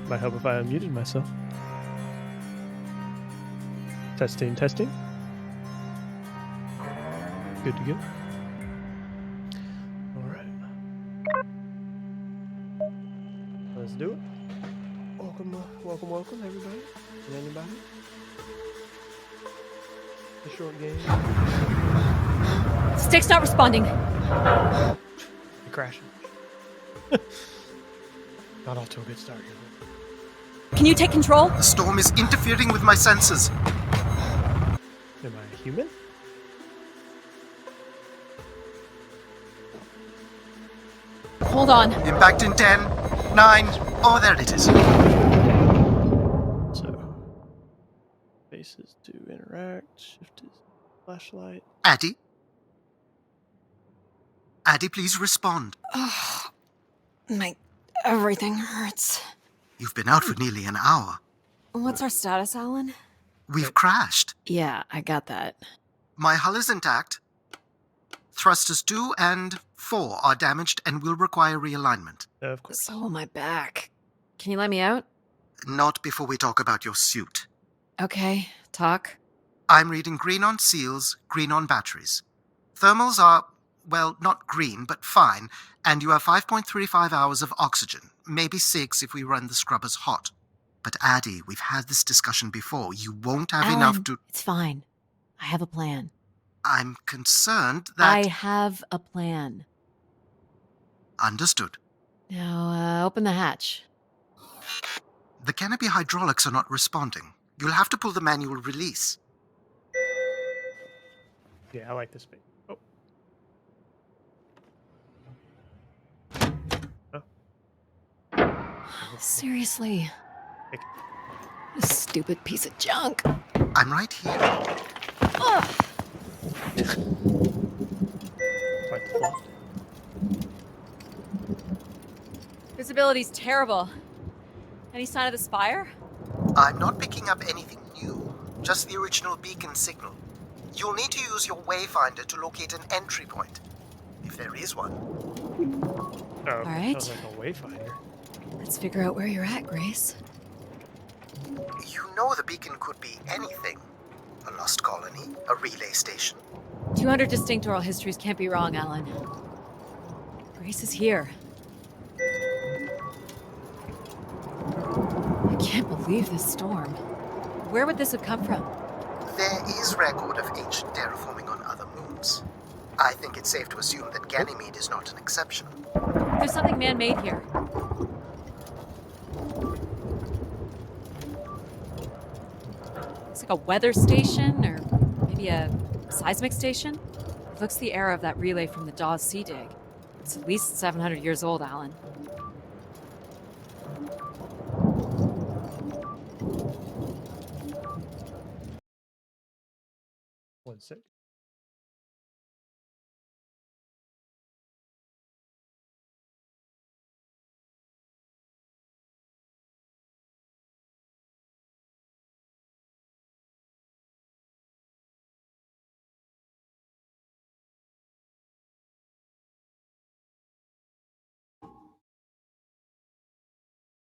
Might help if I unmuted myself. Testing, testing. Good to go. All right. Let's do it. Welcome, everybody. Is anybody? A short game. Stick's not responding. You're crashing. Not off to a good start here. Can you take control? The storm is interfering with my senses. Am I a human? Hold on. Impact in 10, 9. Oh, there it is. So, faces to interact. Shift is flashlight. Addie? Addie, please respond. Oh, everything hurts. You've been out for nearly an hour. What's our status, Alan? We've crashed. Yeah, I got that. My hull is intact. Thrusters 2 and 4 are damaged and will require realignment. Of course. So will my back. Can you let me out? Not before we talk about your suit. Okay, talk. I'm reading green on seals, green on batteries. Thermals are, well, not green, but fine, and you have 5.35 hours of oxygen, maybe 6 if we run the scrubbers hot. But Addie, we've had this discussion before. You won't have Alan, enough to... It's fine. I have a plan. I'm concerned that... I have a plan. Understood. Now, open the hatch. The canopy hydraulics are not responding. You'll have to pull the manual release. Yeah, I like this bit. Oh. Seriously. Pick This stupid piece of junk. I'm right here. Ugh. Fight the plot. Visibility's terrible. Any sign of this fire? I'm not picking up anything new, just the original beacon signal. You'll need to use your wayfinder to locate an entry point, if there is one. Oh, All right. sounds like a wayfinder. Let's figure out where you're at, Grace. You know the beacon could be anything. A lost colony, a relay station. 200 distinct oral histories can't be wrong, Alan. Grace is here. I can't believe this storm. Where would this have come from? There is record of ancient terraforming on other moons. I think it's safe to assume that Ganymede is not an exception. There's something man-made here. It's like a weather station, or maybe a seismic station. It looks the era of that relay from the Dawes Sea Dig. It's at least 700 years old, Alan. One sec.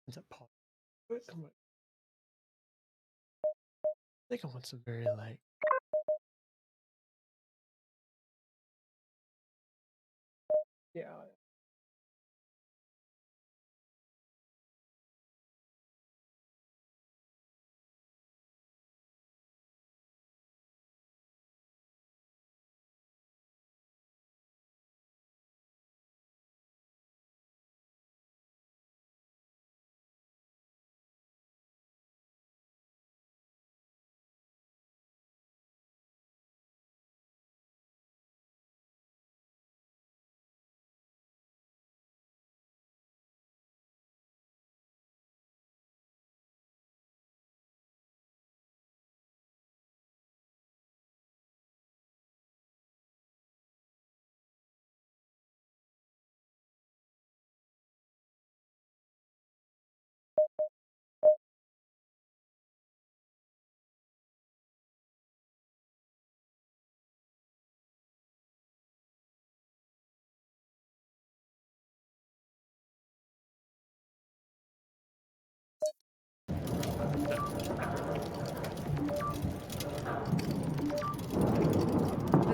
Is that pop? I think I want some very like. Yeah.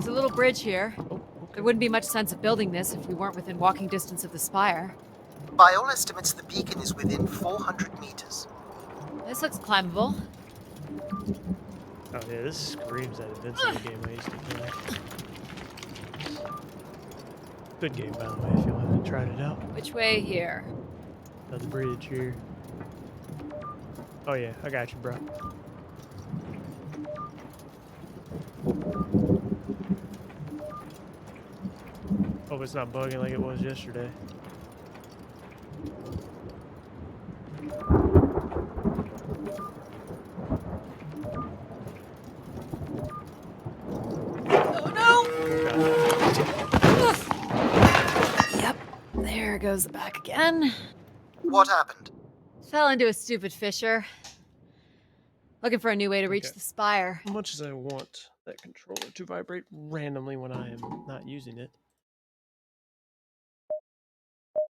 There's a little bridge here. Oh, okay. There wouldn't be much sense of building this if we weren't within walking distance of the spire. By all estimates, the beacon is within 400 meters. This looks climbable. Oh yeah, this screams that Invincible game I used to play. Good game, by the way, if you haven't tried it out. Which way here? Another bridge here. Oh yeah, I got you, bro. Hope it's not bugging like it was yesterday. Oh no! Yep, there goes the back again. What happened? Fell into a stupid fissure. Looking for a new way to reach Okay. the spire. As much as I want that controller to vibrate randomly when I am not using it,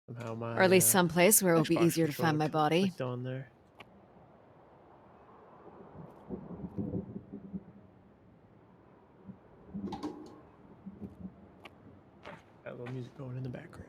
somehow my Or at least someplace where it will be Xbox easier to find controller my body. clicked on there. Got a little music going in the background.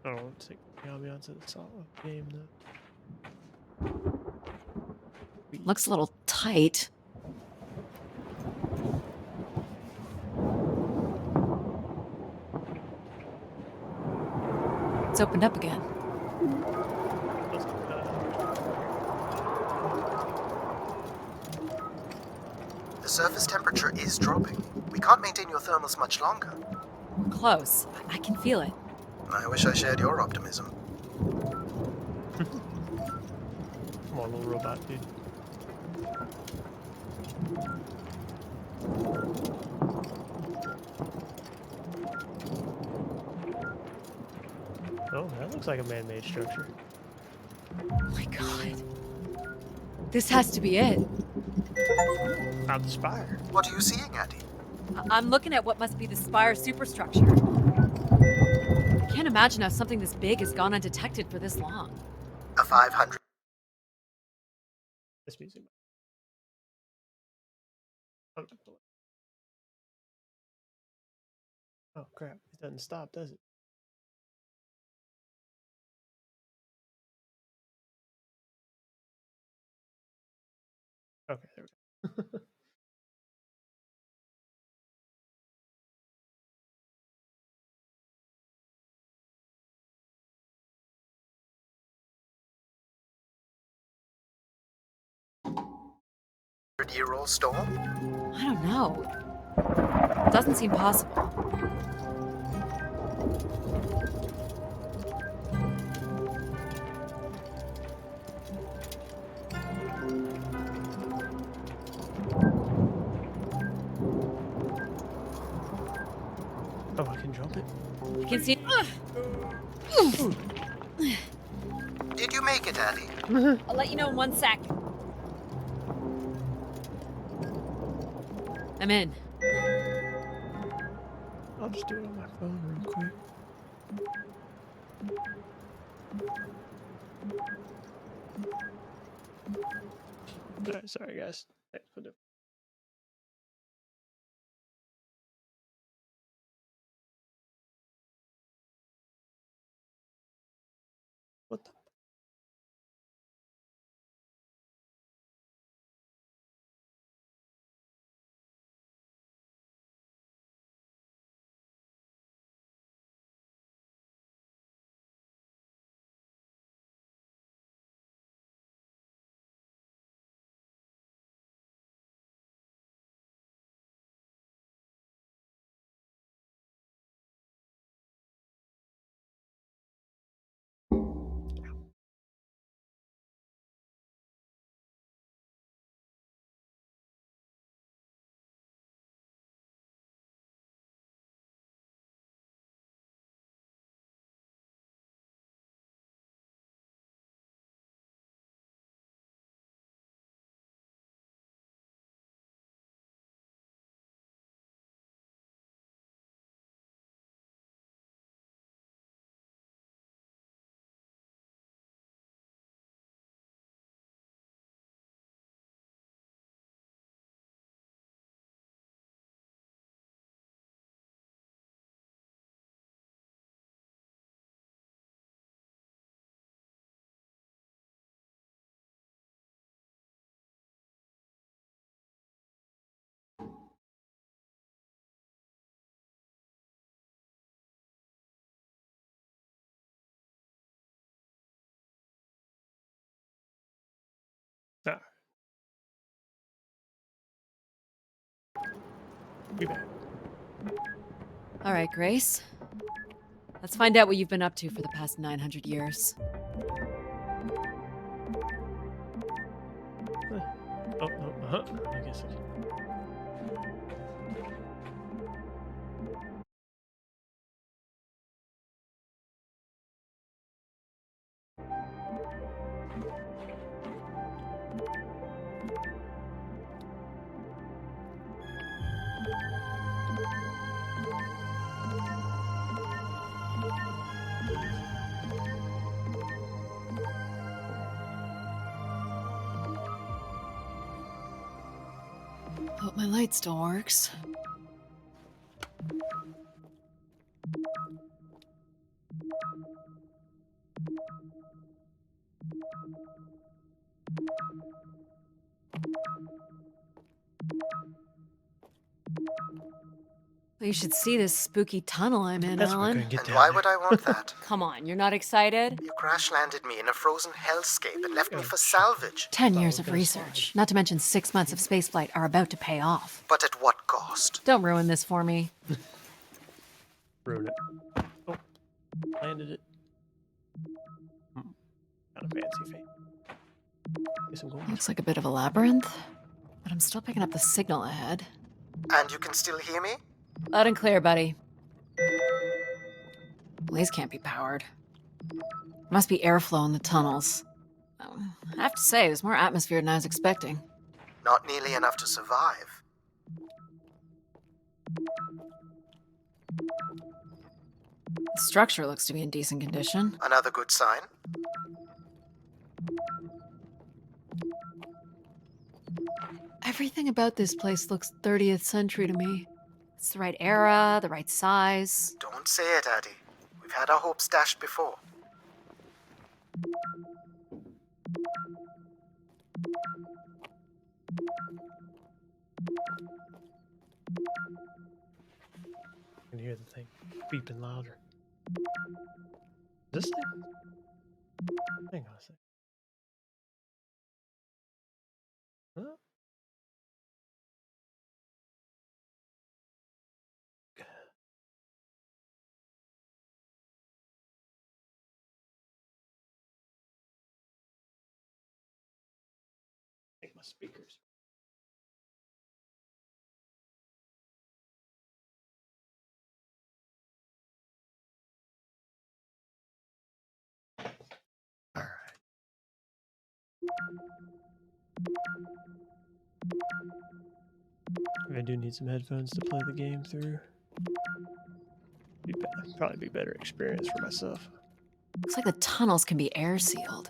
I don't want to take the ambiance of the solid game though. Looks a little tight. It's opened up again. The surface temperature is dropping. We can't maintain your thermals much longer. We're close. I can feel it. I wish I shared your optimism. Come on, little robot dude. Oh, that looks like a man-made structure. Oh my god. This has to be it. Out the spire. What are you seeing, Addie? I'm looking at what must be the spire superstructure. I can't imagine how something this big has gone undetected for this long. A 500. This music. Oh crap! It doesn't stop, does it? Okay, there we go. Year-old storm? I don't know. Doesn't seem possible. Oh, I can jump it. You can see. Did you make it, Addie? I'll let you know in 1 sec. I'm in. I'll just do it on my phone real quick. Alright, sorry guys. Thanks for the what the Be back. All right, Grace. Let's find out what you've been up to for the past 900 years. Oh, no, I guess I can. Hope my light still works. Well, you should see this spooky tunnel I'm in, That's what we're Alan. gonna get And down why there. would I want that? Come on, you're not excited? You crash landed me in a frozen hellscape and left me Oh, for shit. salvage. 10 Thought years we of were gonna slide. research, not to mention 6 months of spaceflight, are about to pay off. But at what cost? Don't ruin this for me. Ruin it. Oh, landed it. Kind of fancy feet. Guess I'm going. Looks like a bit of a labyrinth, but I'm still picking up the signal ahead. And you can still hear me? Loud and clear, buddy. Well, these can't be powered. Must be airflow in the tunnels. I have to say, there's more atmosphere than I was expecting. Not nearly enough to survive. The structure looks to be in decent condition. Another good sign. Everything about this place looks 30th century to me. It's the right era, the right size. Don't say it, Addy. We've had our hopes dashed before. I can hear the thing beeping louder. This thing? Hang on a sec. Huh? Take my speakers. All right. I do need some headphones to play the game through. Probably be better experience for myself. Looks like the tunnels can be air sealed.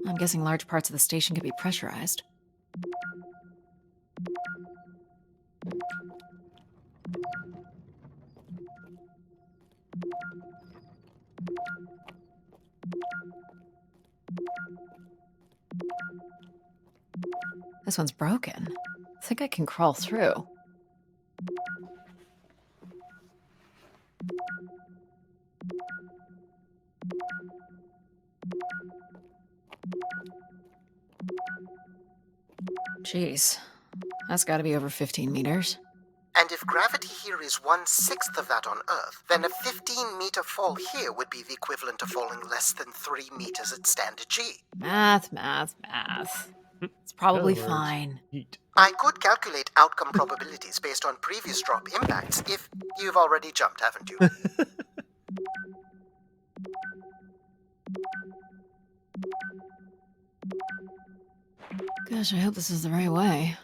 I'm guessing large parts of the station can be pressurized. This one's broken. I think I can crawl through. Jeez, that's gotta be over 15 meters. And if gravity here is 1/6 of that on Earth, then a 15-meter fall here would be the equivalent of falling less than 3 meters at standard G. Math, math, math. It's probably In other words, fine. Heat. I could calculate outcome probabilities based on previous drop impacts if you've already jumped, haven't you? Gosh, I hope this is the right way.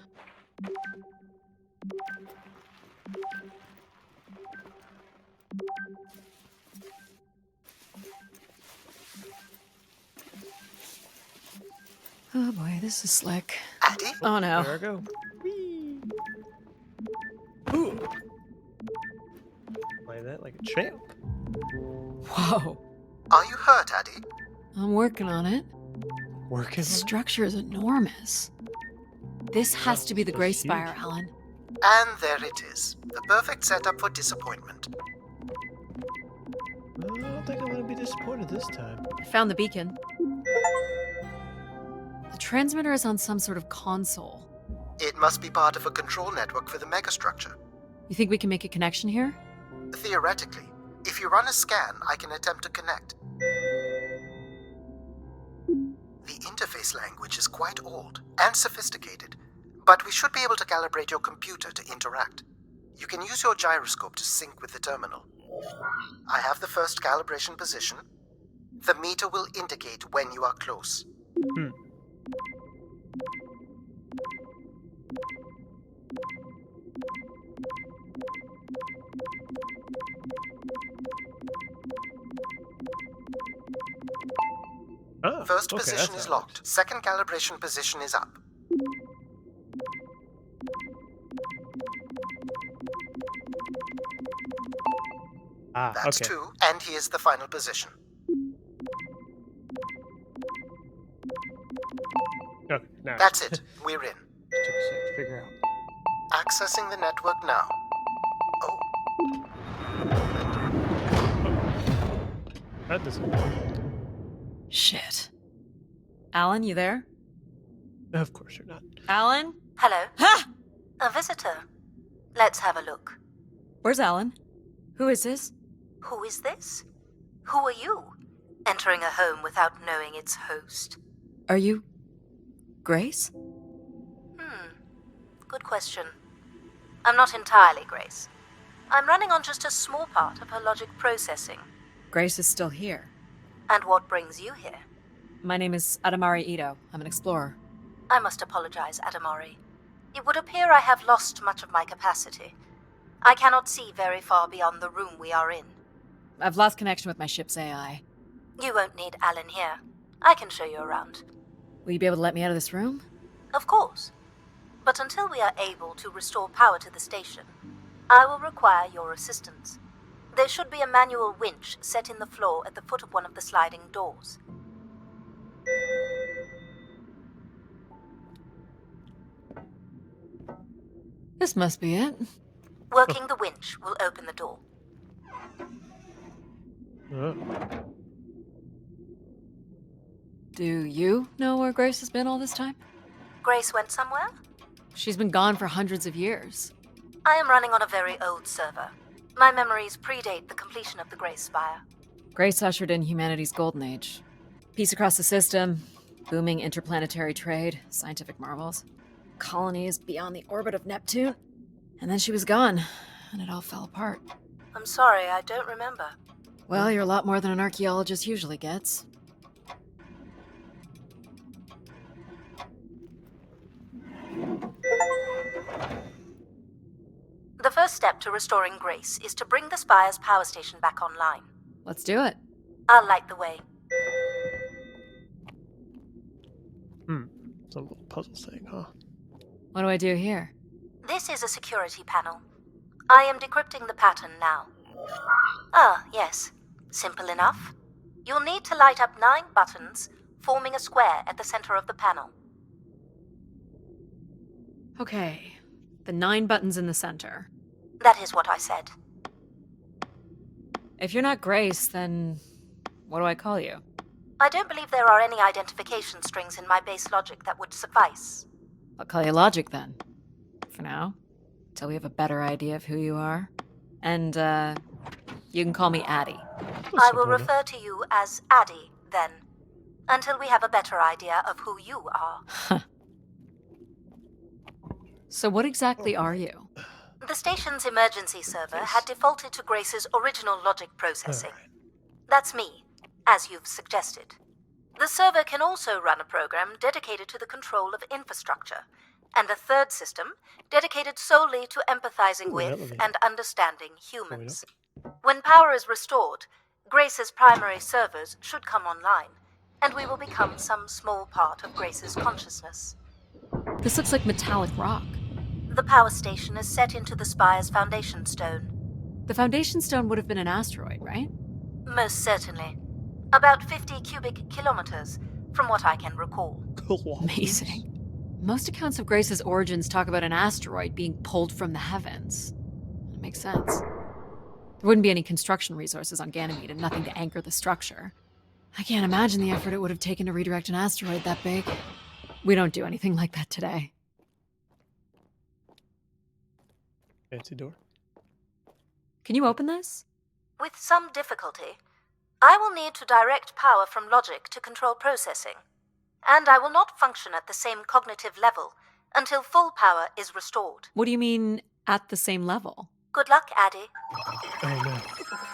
Oh boy, this is slick. Addy? Oh no. There I go. Whee! Ooh. Play that like a champ. Whoa. Are you hurt, Addy? I'm working on it. Working. The structure is enormous. This has to be the It's Gray huge. Spire, Alan. And there it is. The perfect setup for disappointment. I don't think I'm gonna be disappointed this time. I found the beacon. The transmitter is on some sort of console. It must be part of a control network for the megastructure. You think we can make a connection here? Theoretically, if you run a scan, I can attempt to connect. The interface language is quite old and sophisticated, but we should be able to calibrate your computer to interact. You can use your gyroscope to sync with the terminal. I have the first calibration position. The meter will indicate when you are close. Oh, First okay, position that's is how it locked. Second calibration position is up. works. That's Okay. 2, and here's the final position. Okay, now That's it. We're in. Took a sec to figure out. Accessing the network now. Oh, That doesn't. Shit. Alan, you there? Of course you're not. Alan? Hello, Ha! a visitor. Let's have a look. Where's Alan? Who is this? Who is this? Who are you? Entering a home without knowing its host. Are you... Grace? Good question. I'm not entirely Grace. I'm running on just a small part of her logic processing. Grace is still here. And what brings you here? My name is Adamari Ito. I'm an explorer. I must apologize, Adamari. It would appear I have lost much of my capacity. I cannot see very far beyond the room we are in. I've lost connection with my ship's AI. You won't need Alan here. I can show you around. Will you be able to let me out of this room? Of course. But until we are able to restore power to the station, I will require your assistance. There should be a manual winch set in the floor at the foot of one of the sliding doors. This must be it. Working the winch will open the door. Oh. Do you know where Grace has been all this time? Grace went somewhere? She's been gone for hundreds of years. I am running on a very old server. My memories predate the completion of the Grace Spire. Grace ushered in humanity's golden age. Peace across the system, booming interplanetary trade, scientific marvels, colonies beyond the orbit of Neptune. And then she was gone, and it all fell apart. I'm sorry, I don't remember. Well, you're a lot more than an archaeologist usually gets. The first step to restoring Grace is to bring the Spire's power station back online. Let's do it. I'll light the way. It's a little puzzle thing, huh? What do I do here? This is a security panel. I am decrypting the pattern now. Ah, yes. Simple enough. You'll need to light up 9 buttons, forming a square at the center of the panel. Okay. The 9 buttons in the center. That is what I said. If you're not Grace, then what do I call you? I don't believe there are any identification strings in my base logic that would suffice. I'll call you Logic then. For now. Till we have a better idea of who you are. And, you can call me Addie. I will refer to you as Addie, then, until we have a better idea of who you are. So what exactly are you? The station's emergency server had defaulted to Grace's original logic processing. Alright. That's me, as you've suggested. The server can also run a program dedicated to the control of infrastructure, and a third system dedicated solely to empathizing Ooh, with elevator. and understanding humans. When power is restored, Grace's primary servers should come online, and we will become some small part of Grace's consciousness. This looks like metallic rock. The power station is set into the Spire's foundation stone. The foundation stone would have been an asteroid, right? Most certainly. About 50 cubic kilometers, from what I can recall. Amazing. Most accounts of Grace's origins talk about an asteroid being pulled from the heavens. It makes sense. There wouldn't be any construction resources on Ganymede and nothing to anchor the structure. I can't imagine the effort it would have taken to redirect an asteroid that big. We don't do anything like that today. Fancy door. Can you open this? With some difficulty. I will need to direct power from logic to control processing. And I will not function at the same cognitive level until full power is restored. What do you mean, at the same level? Good luck, Addy. Oh no.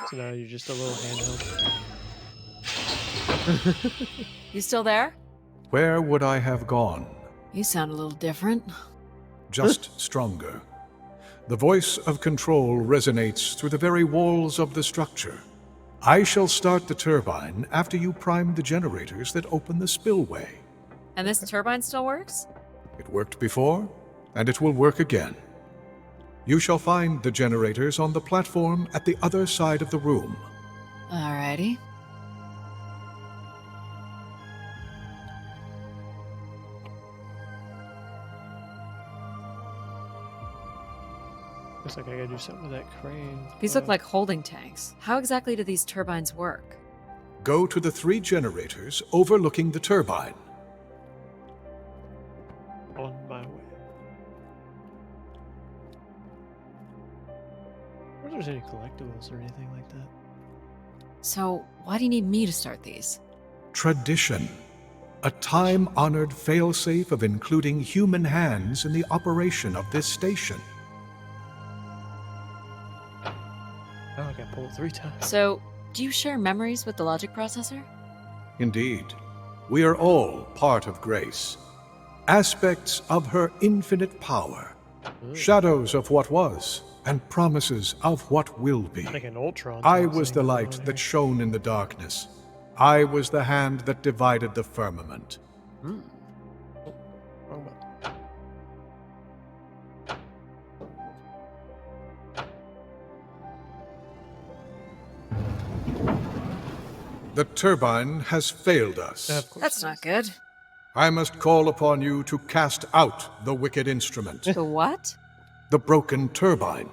So now you're just a little handheld. You still there? Where would I have gone? You sound a little different. Just stronger. The voice of control resonates through the very walls of the structure. I shall start the turbine after you prime the generators that open the spillway. And this turbine still works? It worked before, and it will work again. You shall find the generators on the platform at the other side of the room. Alrighty. Looks like I gotta do something with that crane. These look like holding tanks. How exactly do these turbines work? Go to the 3 generators overlooking the turbine. On my way. I wonder if there's any collectibles or anything like that. So, why do you need me to start these? Tradition. A time-honored failsafe of including human hands in the operation of this station. Oh, I got pulled 3 times. So, do you share memories with the logic processor? Indeed, we are all part of Grace. Aspects of her infinite power. Shadows of what was, and promises of what will be. Like an Ultron. I type was thing the going light on that here. shone in the darkness. I was the hand that divided the firmament. Hmm. Oh, wrong button. The turbine has failed us. Of course That's it not is. good. I must call upon you to cast out the wicked instrument, The what? the broken turbine.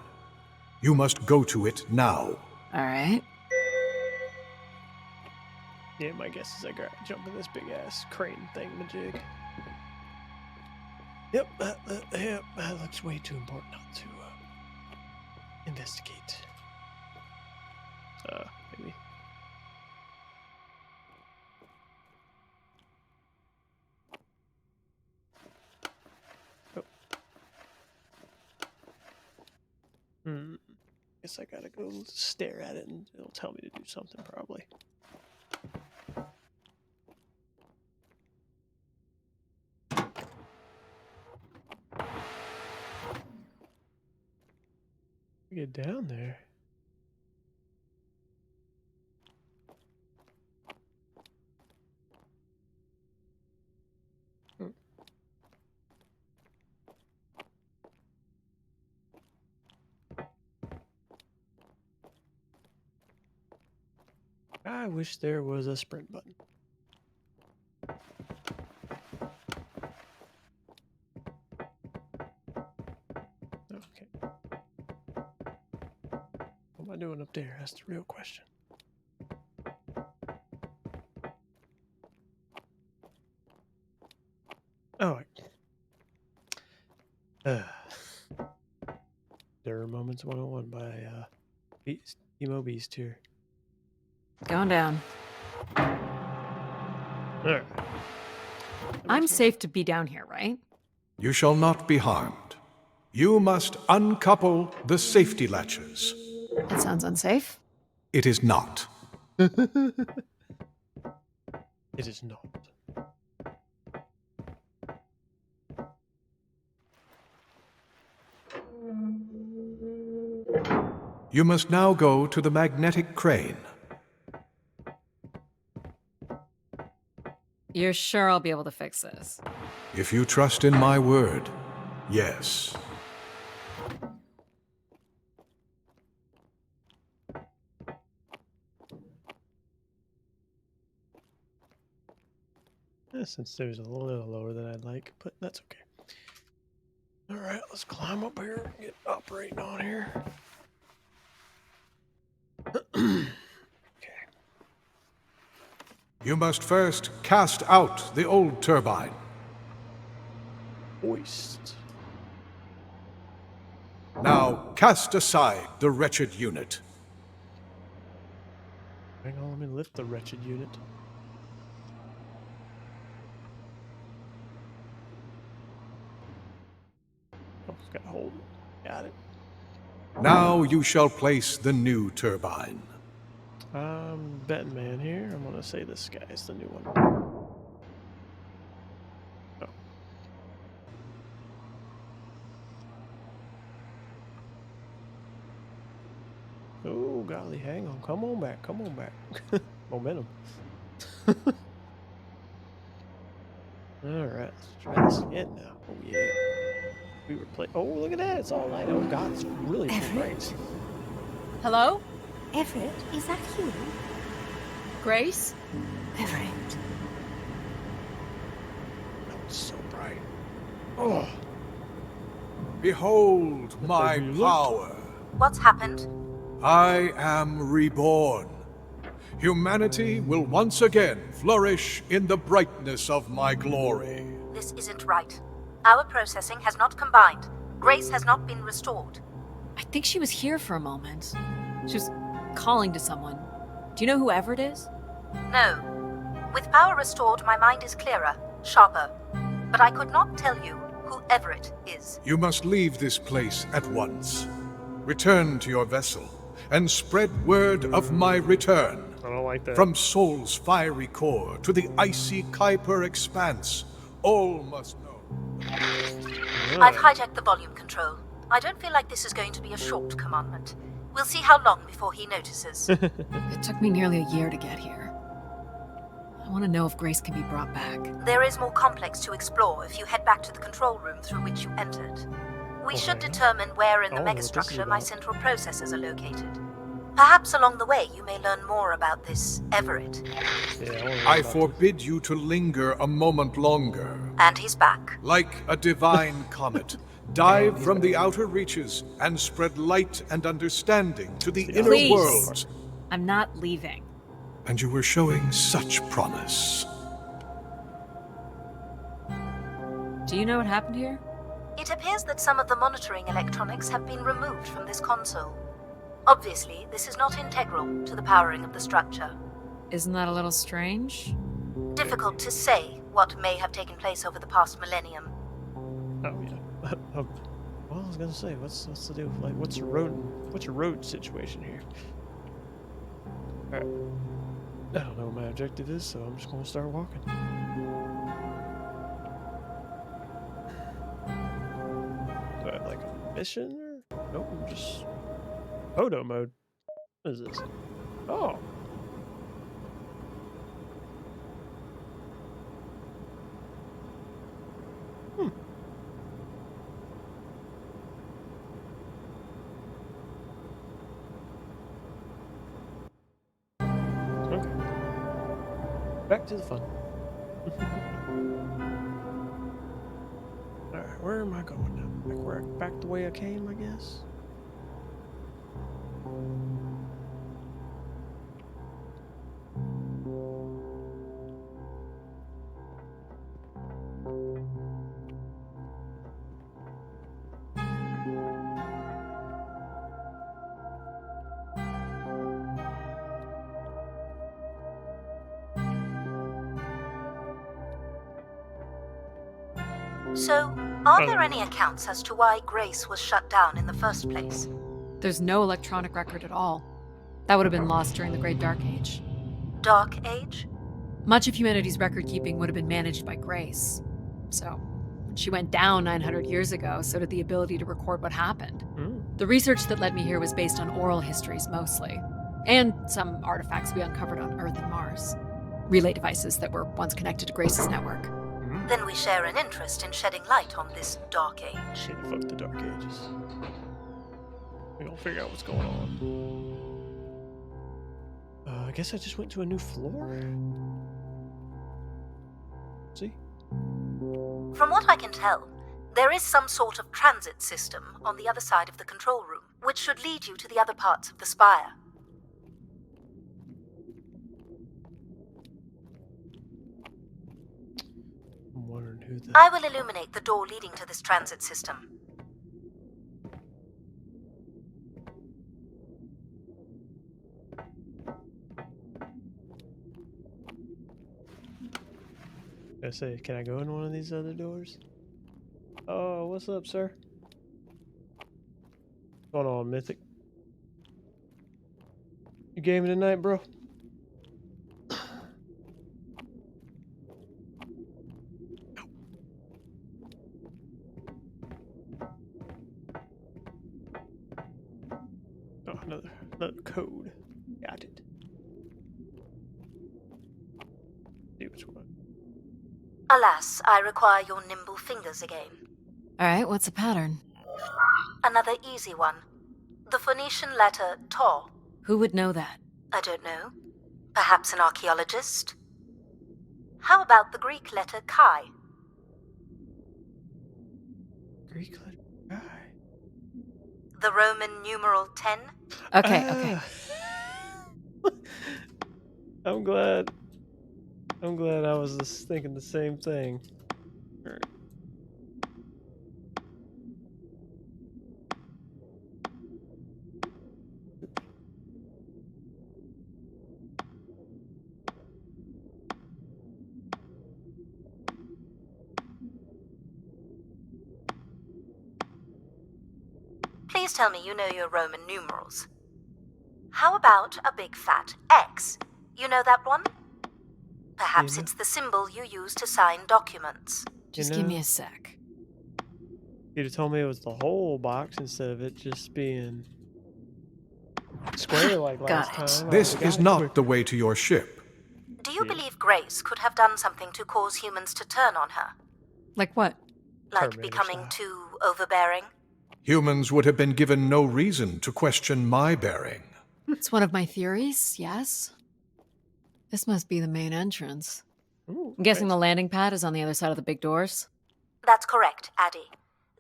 You must go to it now. Alright. Yeah, my guess is I gotta jump in this big ass crane thing, majig. Yep, that looks way too important not to investigate. Maybe. Oh. Guess I gotta go stare at it and it'll tell me to do something probably. Get down there. Hmm. I wish there was a sprint button. Okay. What am I doing up there? That's the real question. Oh. There are Moments 101 by Beast, Emo Beast here. Going down. Alright. I'm safe to be down here, right? You shall not be harmed. You must uncouple the safety latches. That sounds unsafe. It is not. It is not. You must now go to the magnetic crane. You're sure I'll be able to fix this? If you trust in my word, yes. Since there's a little lower than I'd like, but that's okay. Alright, let's climb up here and get operating on here. Okay. You must first cast out the old turbine. Hoist. Now cast aside the wretched unit. Hang on, let me lift the wretched unit. Oh, it's got to hold it. Got it. Now you shall place the new turbine. I'm betting man here. I'm gonna say this guy is the new one. Oh. Oh golly, hang on. Come on back. Come on back. Momentum. Alright, let's try this again now. Oh yeah. We were playing. Oh, look at that. It's all light. Oh god, it's really bright. Hello? Everett, is that you? Grace? Everett. Oh, it's so bright. Oh. Behold my you look. power. What's happened? I am reborn. Humanity will once again flourish in the brightness of my glory. This isn't right. Our processing has not combined. Grace has not been restored. I think she was here for a moment. She was calling to someone. Do you know who Everett is? No. With power restored, my mind is clearer, sharper. But I could not tell you who Everett is. You must leave this place at once. Return to your vessel and spread word of my return. I don't like that. From Sol's fiery core to the icy Kuiper expanse, all must know. I've hijacked the volume control. I don't feel like this is going to be a short commandment. We'll see how long before he notices. It took me nearly a year to get here. I want to know if Grace can be brought back. There is more complex to explore if you head back to the control room through which you entered. We should Okay. determine where in the Oh, what this is megastructure my about. central processors are located. Perhaps along the way you may learn more about this Everett. Yeah, I wanna know I about forbid you to linger a moment longer. And he's back. Like a divine comet, dive from the outer reaches and spread light and understanding to the inner Please. worlds. I'm not leaving. And you were showing such promise. Do you know what happened here? It appears that some of the monitoring electronics have been removed from this console. Obviously, this is not integral to the powering of the structure. Isn't that a little strange? Difficult to say what may have taken place over the past millennium. Oh yeah. Well, I was gonna say, what's the deal? Like, what's your road situation here? Alright. I don't know what my objective is, so I'm just gonna start walking. Do I have like a mission or nope? I'm just photo mode. What is this? Oh. Hmm. Okay. Back to the fun. Alright, where am I going now? Back the way I came, I guess? So, are there any accounts as to why Grace was shut down in the first place? There's no electronic record at all. That would have been lost during the Great Dark Age. Dark Age? Much of humanity's record keeping would have been managed by Grace. So, when she went down 900 years ago, so did the ability to record what happened. The research that led me here was based on oral histories mostly, and some artifacts we uncovered on Earth and Mars. Relay devices that were once connected to Grace's network. Then we share an interest in shedding light on this Dark Age. Shit, fuck the Dark Ages. We're gonna figure out what's going on. I guess I just went to a new floor? See? From what I can tell, there is some sort of transit system on the other side of the control room, which should lead you to the other parts of the spire. I'm wondering who the... I will illuminate the door leading to this transit system. I say, can I go in one of these other doors? Oh, what's up, sir? What's going on, Mythic? You gaming tonight, bro? Oh, another code. Got it. See which one. Alas, I require your nimble fingers again. All right, what's the pattern? Another easy one. The Phoenician letter Tau. Who would know that? I don't know. Perhaps an archaeologist? How about the Greek letter Chi? Greek letter guy. The Roman numeral 10? Okay. I'm glad I was just thinking the same thing. Alright. Please tell me you know your Roman numerals. How about a big fat X? You know that one? Perhaps You know- it's the symbol you use to sign documents. Just You give me know- a sec. You'd have told me it was the whole box instead of it just being square like last Got it. time. This I would've is got it not quick. the way to your ship. Do you Yeah. believe Grace could have done something to cause humans to turn on her? Like what? Like Terminator becoming style. too overbearing? Humans would have been given no reason to question my bearing. It's one of my theories, yes. This must be the main entrance. Ooh, I'm guessing nice. the landing pad is on the other side of the big doors. That's correct, Addie.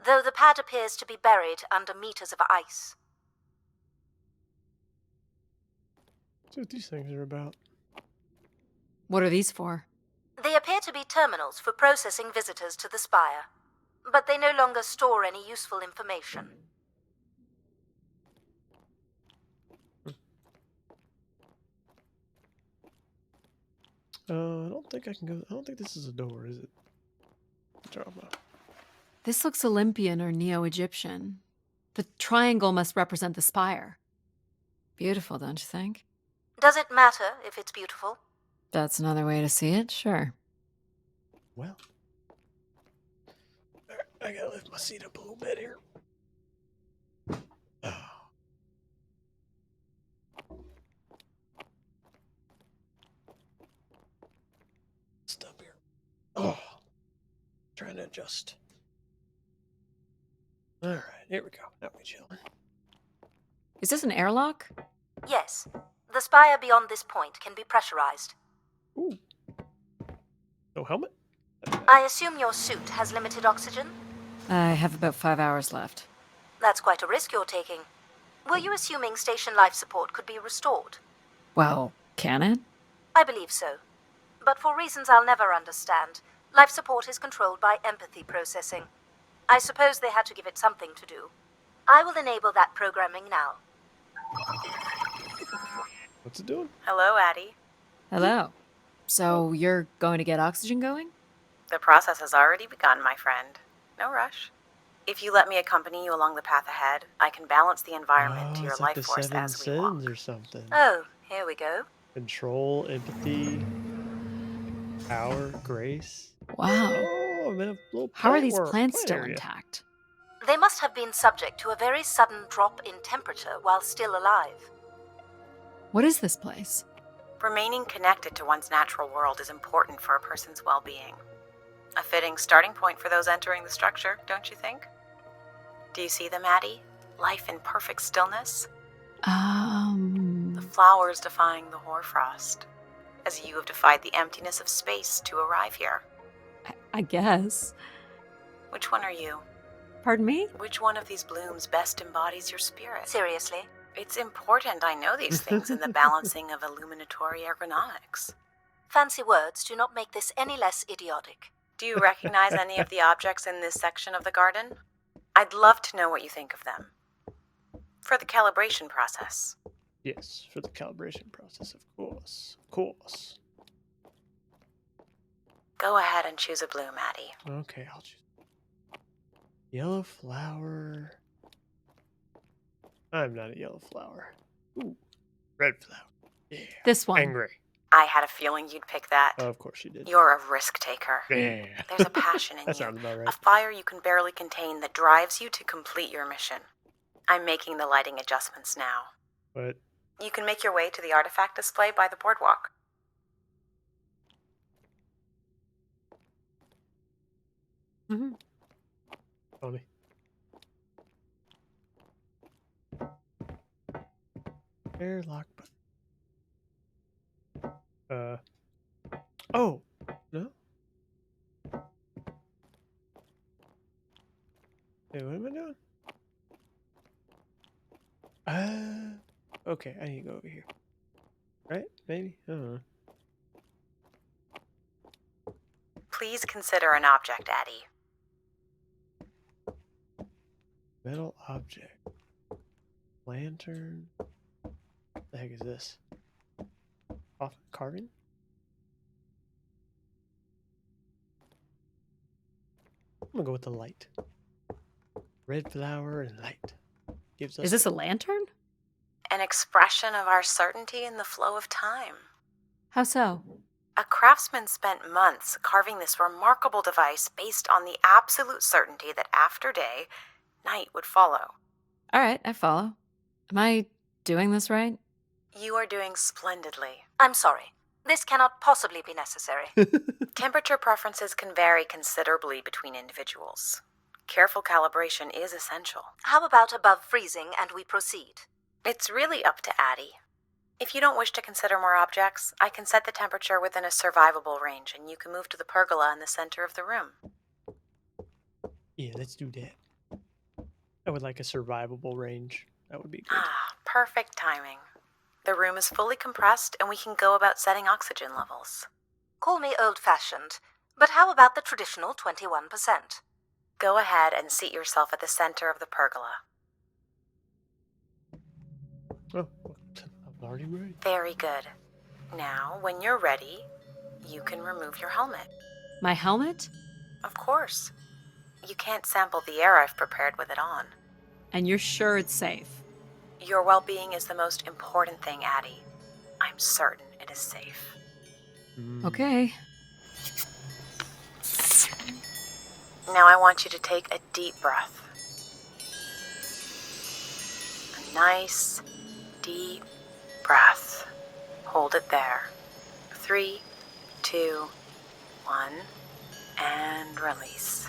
Though the pad appears to be buried under meters of ice. That's what these things are about. What are these for? They appear to be terminals for processing visitors to the spire, but they no longer store any useful information. I don't think I can go. I don't think this is a door, is it? Drama. This looks Olympian or Neo-Egyptian. The triangle must represent the spire. Beautiful, don't you think? Does it matter if it's beautiful? That's another way to see it, sure. Well, alright, I gotta lift my seat up a little bit here. Oh. Stop here. Oh, trying to adjust. All right, here we go. Now we chilling. Is this an airlock? Yes. The spire beyond this point can be pressurized. Ooh. No helmet? I assume your suit has limited oxygen? I have about 5 hours left. That's quite a risk you're taking. Were you assuming station life support could be restored? Well, can it? I believe so. But for reasons I'll never understand, life support is controlled by empathy processing. I suppose they had to give it something to do. I will enable that programming now. What's it doing? Hello, Addie. Hello. So you're going to get oxygen going? The process has already begun, my friend. No rush. If you let me accompany you along the path ahead, I can balance the environment to your it's like life the force 7 as we walk. sins or something. Oh, here we go. Control, empathy, power, grace. Wow. Oh, I'm in a little How are plant these world, plants plant still area. intact? They must have been subject to a very sudden drop in temperature while still alive. What is this place? Remaining connected to one's natural world is important for a person's well-being. A fitting starting point for those entering the structure, don't you think? Do you see them, Addie? Life in perfect stillness? The flowers defying the hoarfrost, as you have defied the emptiness of space to arrive here. I guess. Which one are you? Pardon me? Which one of these blooms best embodies your spirit? Seriously? It's important I know these things in the balancing of illuminatory ergonomics. Fancy words do not make this any less idiotic. Do you recognize any of the objects in this section of the garden? I'd love to know what you think of them. For the calibration process. Yes, for the calibration process, of course. Of course. Go ahead and choose a blue, Maddie. Okay, I'll choose yellow flower. I'm not a yellow flower. Ooh, red flower. Yeah. This one. Angry. I had a feeling you'd pick that. Of course you did. You're a risk taker. Yeah. There's a passion in That you. sounds about A right. fire you can barely contain that drives you to complete your mission. I'm making the lighting adjustments now. But You can make your way to the artifact display by the boardwalk. Hmm. Tony. Airlock button. Oh no. Hey, what am I doing? Okay, I need to go over here. Right? Maybe? I don't know. Please consider an object, Addie. Metal object. Lantern. What the heck is this? Off carving? I'm gonna go with the light. Red flower and light. Gives us Is this a lantern? An expression of our certainty in the flow of time. How so? A craftsman spent months carving this remarkable device based on the absolute certainty that after day, night would follow. All right, I follow. Am I doing this right? You are doing splendidly. I'm sorry. This cannot possibly be necessary. Temperature preferences can vary considerably between individuals. Careful calibration is essential. How about above freezing and we proceed? It's really up to Addie. If you don't wish to consider more objects, I can set the temperature within a survivable range and you can move to the pergola in the center of the room. Yeah, let's do that. I would like a survivable range. That would be good. Ah, perfect timing. The room is fully compressed and we can go about setting oxygen levels. Call me old-fashioned, but how about the traditional 21%? Go ahead and seat yourself at the center of the pergola. Oh, I'm already ready. Very good. Now, when you're ready, you can remove your helmet. My helmet? Of course. You can't sample the air I've prepared with it on. And you're sure it's safe? Your well-being is the most important thing, Addie. I'm certain it is safe. Okay. Now I want you to take a deep breath. A nice, deep breath. Hold it there. 3, 2, 1, and release.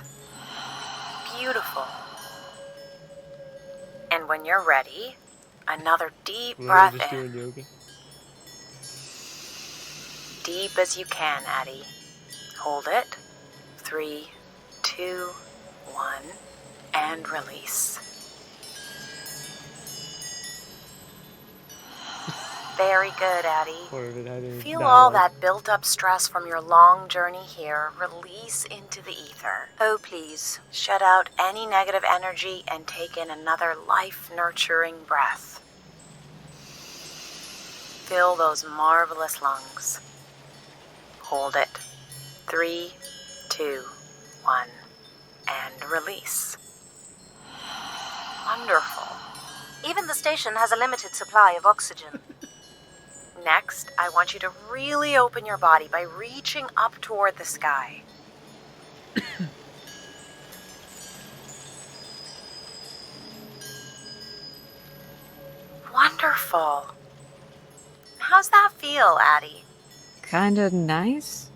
Beautiful. And when you're ready, another deep breath Just in. doing yoga. Deep as you can, Addie. Hold it. 3, 2, 1, and release. Very good, Addie. Or did I do Feel that all one? that built-up stress from your long journey here release into the ether. Oh, please. Shut out any negative energy and take in another life-nurturing breath. Fill those marvelous lungs. Hold it. 3, 2, 1, and release. Wonderful. Even the station has a limited supply of oxygen. Next, I want you to really open your body by reaching up toward the sky. Wonderful. How's that feel, Addie? Kinda nice?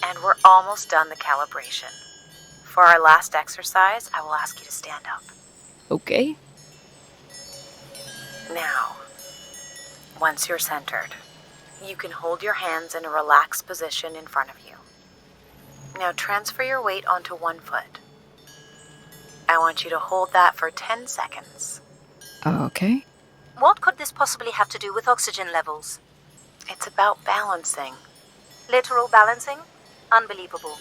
And we're almost done the calibration. For our last exercise, I will ask you to stand up. Okay. Now, once you're centered, you can hold your hands in a relaxed position in front of you. Now transfer your weight onto one foot. I want you to hold that for 10 seconds. Okay. What could this possibly have to do with oxygen levels? It's about balancing. Literal balancing? Unbelievable.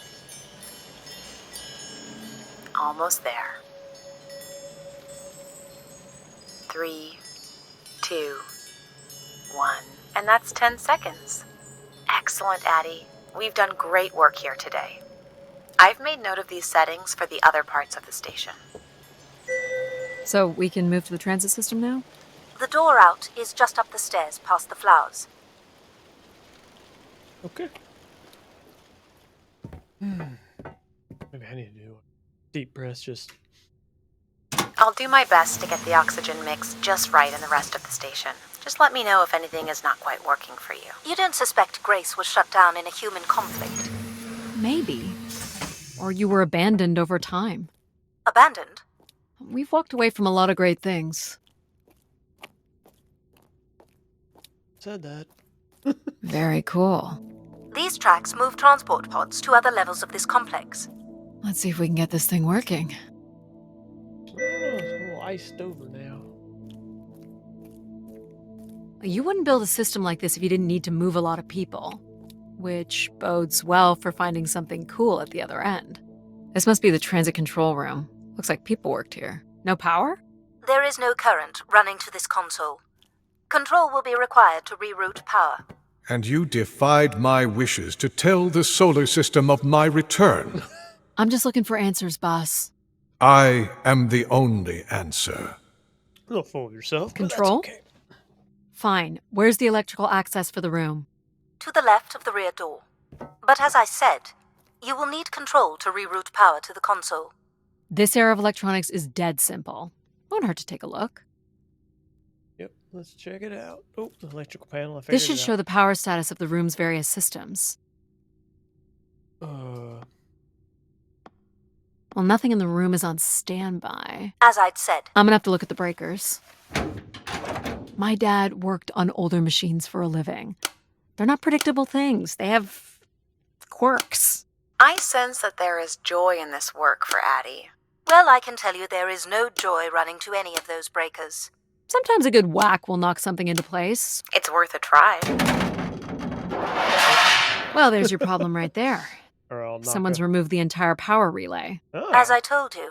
Almost there. 3, 2, 1. And that's 10 seconds. Excellent, Addie. We've done great work here today. I've made note of these settings for the other parts of the station. So we can move to the transit system now? The door out is just up the stairs past the flowers. Okay. Maybe I need to do a deep breath. Just I'll do my best to get the oxygen mix just right in the rest of the station. Just let me know if anything is not quite working for you. You don't suspect Grace was shut down in a human conflict? Maybe. Or you were abandoned over time. Abandoned? We've walked away from a lot of great things. said that. Very cool. These tracks move transport pods to other levels of this complex. Let's see if we can get this thing working. Oh, it's a little iced over now. You wouldn't build a system like this if you didn't need to move a lot of people, which bodes well for finding something cool at the other end. This must be the transit control room. Looks like people worked here. No power? There is no current running to this console. Control will be required to reroute power. And you defied my wishes to tell the solar system of my return. I'm just looking for answers, boss. I am the only answer. Don't fool yourself. but that's Control? okay. Fine. Where's the electrical access for the room? To the left of the rear door. But as I said, you will need control to reroute power to the console. This era of electronics is dead simple. Won't hurt to take a look. Yep, let's check it out. Oh, the electrical panel. I figured This should it show the power status of the room's various systems. out. Well, nothing in the room is on standby. As I'd said, I'm gonna have to look at the breakers. My dad worked on older machines for a living. They're not predictable things. They have quirks. I sense that there is joy in this work for Addie. well, I can tell you there is no joy running to any of those breakers. Sometimes a good whack will knock something into place. It's worth a try. Well, there's your problem right there. Or I'll knock Someone's her- removed the entire power relay. Oh. As I told you,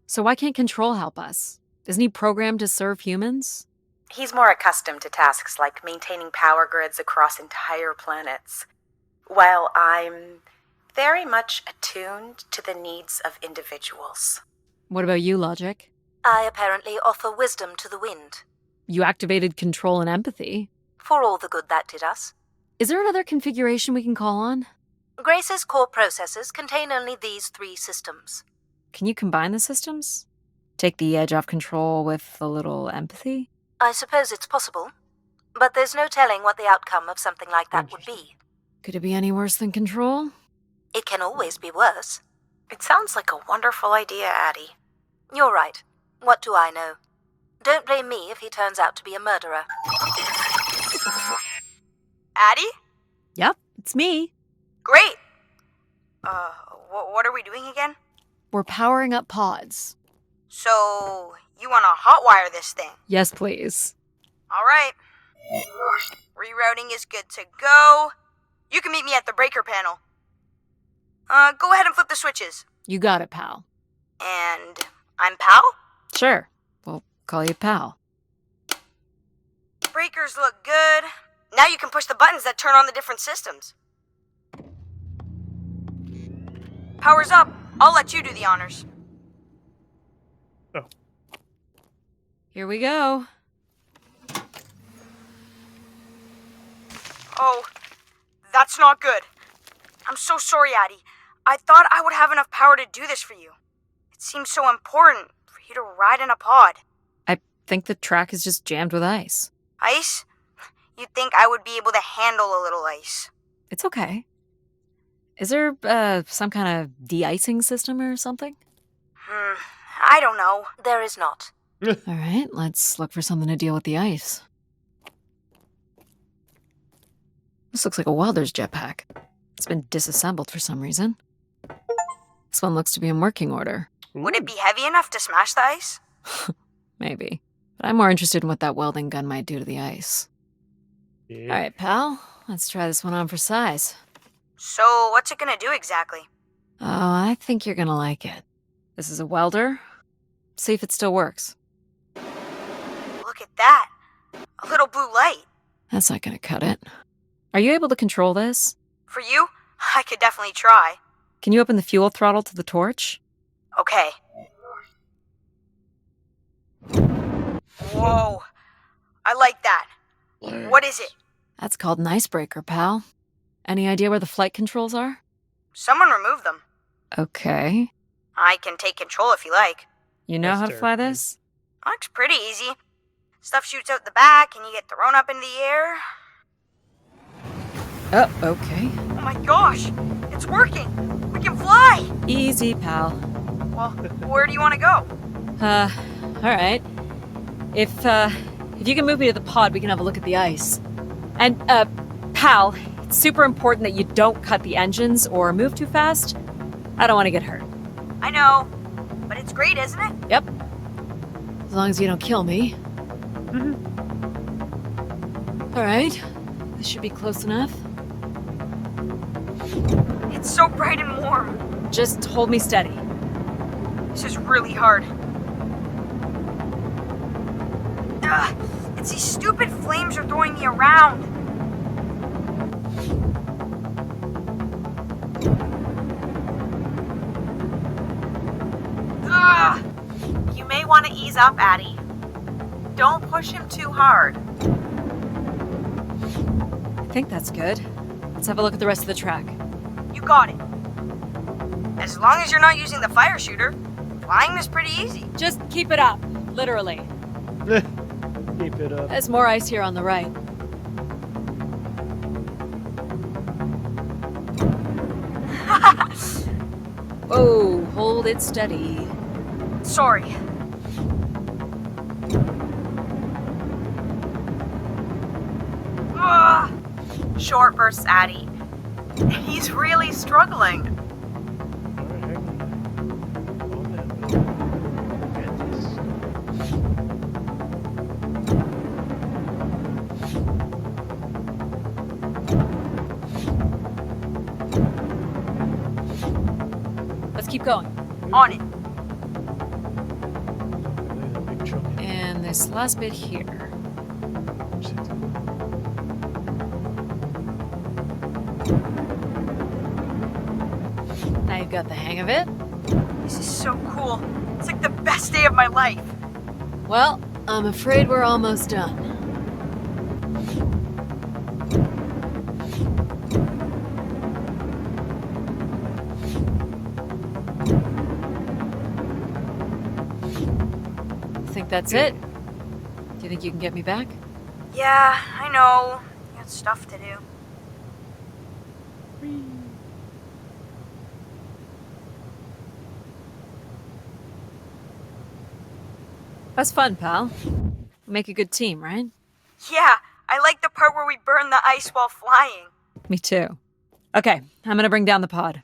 So why can't Control help us? Isn't he programmed to serve humans? He's more accustomed to tasks like maintaining power grids across entire planets, while I'm very much attuned to the needs of individuals. What about you, Logic? I apparently offer wisdom to the wind. You activated Control and Empathy. For all the good that did us. Is there another configuration we can call on? Grace's core processors contain only these 3 systems. Can you combine the systems? Take the edge off Control with a little Empathy? I suppose it's possible, but there's no telling what the outcome of something like that would be. Could it be any worse than Control? It can always be worse. It sounds like a wonderful idea, Addie. You're right. What do I know? Don't blame me if he turns out to be a murderer. Addie? Yep, it's me. Great! What are we doing again? We're powering up pods. So, you want to hotwire this thing? Yes, please. Alright. Rerouting is good to go. You can meet me at the breaker panel. Go ahead and flip the switches. You got it, pal. And I'm Pal? Sure. We'll call you pal. Breakers look good. Now you can push the buttons that turn on the different systems. Power's up. I'll let you do the honors. Here we go. Oh, that's not good. I'm so sorry, Addie. I thought I would have enough power to do this for you. It seems so important for you to ride in a pod. I think the track is just jammed with ice. Ice? You'd think I would be able to handle a little ice. It's okay. Is there, some kind of de-icing system or something? I don't know. There is not. All right, let's look for something to deal with the ice. This looks like a welder's jetpack. It's been disassembled for some reason. This one looks to be in working order. Would it be heavy enough to smash the ice? Maybe. But I'm more interested in what that welding gun might do to the ice. Yeah. All right, pal. Let's try this one on for size. So, what's it gonna do exactly? Oh, I think you're gonna like it. This is a welder. See if it still works. Look at that. A little blue light. That's not gonna cut it. Are you able to control this? For you? I could definitely try. Can you open the fuel throttle to the torch? Okay. Whoa. I like that. What is it? That's called an icebreaker, pal. Any idea where the flight controls are? Someone removed them. Okay. I can take control if you like. You know That's how to fly terrifying. this? Looks pretty easy. Stuff shoots out the back and you get thrown up in the air. Oh, okay. Oh my gosh! It's working! We can fly! Easy, pal. Well, where do you want to go? Alright. If you can move me to the pod, we can have a look at the ice. And, pal, it's super important that you don't cut the engines or move too fast. I don't want to get hurt. I know, but it's great, isn't it? Yep. As long as you don't kill me. Alright. This should be close enough. It's so bright and warm. Just hold me steady. This is really hard. Ugh, it's these stupid flames are throwing me around. Ugh. You may want to ease up, Addie. Don't push him too hard. I think that's good. Let's have a look at the rest of the track. You got it. As long as you're not using the fire shooter, flying is pretty easy. Just keep it up. Literally. Keep it up. There's more ice here on the right. Whoa, hold it steady. Sorry. Ugh. Short bursts, Addie. He's really struggling. Alright, hang on. Calm down. Get this. Let's keep going. On it. There's a big chunk. And this last bit here. Now you've got the hang of it. This is so cool. It's like the best day of my life. Well, I'm afraid we're almost done. Think that's it? Do you think you can get me back? Yeah, I know. You got stuff to do. That's fun, pal. We make a good team, right? Yeah, I like the part where we burn the ice while flying. Me too. Okay, I'm gonna bring down the pod.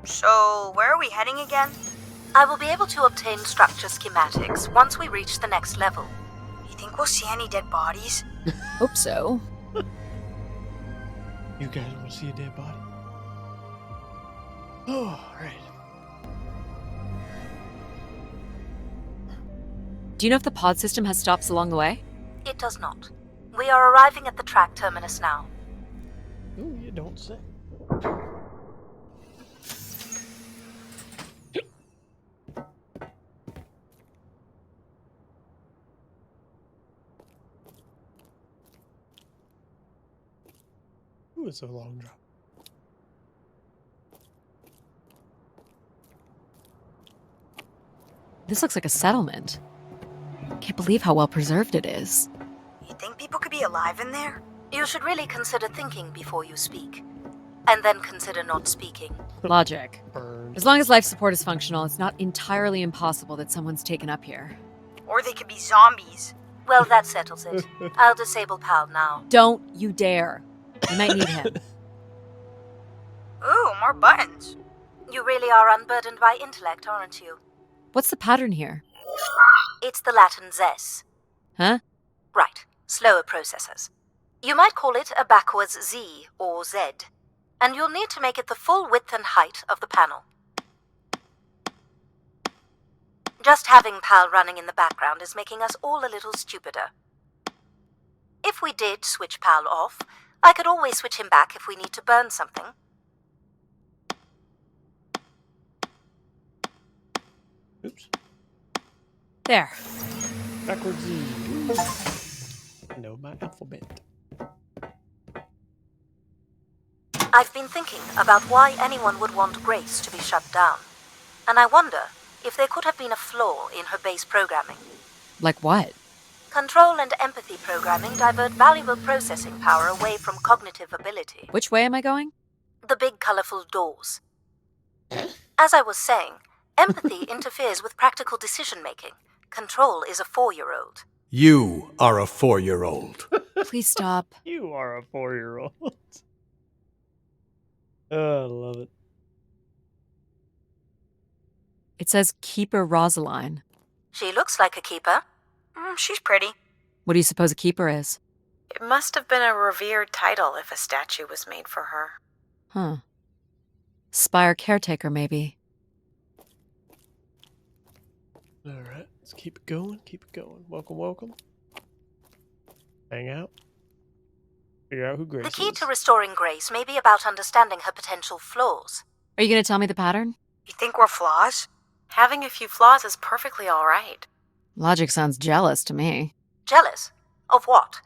So, where are we heading again? I will be able to obtain structure schematics once we reach the next level. You think we'll see any dead bodies? Hope so. You guys want to see a dead body? Oh, alright. Do you know if the pod system has stops along the way? It does not. We are arriving at the track terminus now. Ooh, you don't say. Ooh, it's a long drop. This looks like a settlement. Can't believe how well preserved it is. You think people could be alive in there? You should really consider thinking before you speak. And then consider not speaking. Logic. Burned. As long as life support is functional, it's not entirely impossible that someone's taken up here. Or they could be zombies. Well, that settles it. I'll disable PAL now. Don't you dare. We might need him. Ooh, more buttons. You really are unburdened by intellect, aren't you? What's the pattern here? It's the Latin zes. Huh? Right, slower processors. You might call it a backwards Z or Z, and you'll need to make it the full width and height of the panel. Just having PAL running in the background is making us all a little stupider. If we did switch PAL off, I could always switch him back if we need to burn something. Oops. There. Backwards Z. Know my alphabet. I've been thinking about why anyone would want Grace to be shut down, and I wonder if there could have been a flaw in her base programming. Like what? Control and empathy programming divert valuable processing power away from cognitive ability. Which way am I going? The big colorful doors. As I was saying, empathy interferes with practical decision-making. Control is a 4-year-old. You are a 4-year-old. Please stop. You are a 4-year-old. Oh, I love it. It says Keeper Rosaline. She looks like a keeper. She's pretty. What do you suppose a keeper is? It must have been a revered title if a statue was made for her. Huh. Spire caretaker, maybe. Alright, let's keep it going, keep it going. Welcome, welcome. Hang out. Figure out who Grace The key is. to restoring Grace may be about understanding her potential flaws. Are you going to tell me the pattern? You think we're flaws? Having a few flaws is perfectly all right. Logic sounds jealous to me. Jealous? Of what?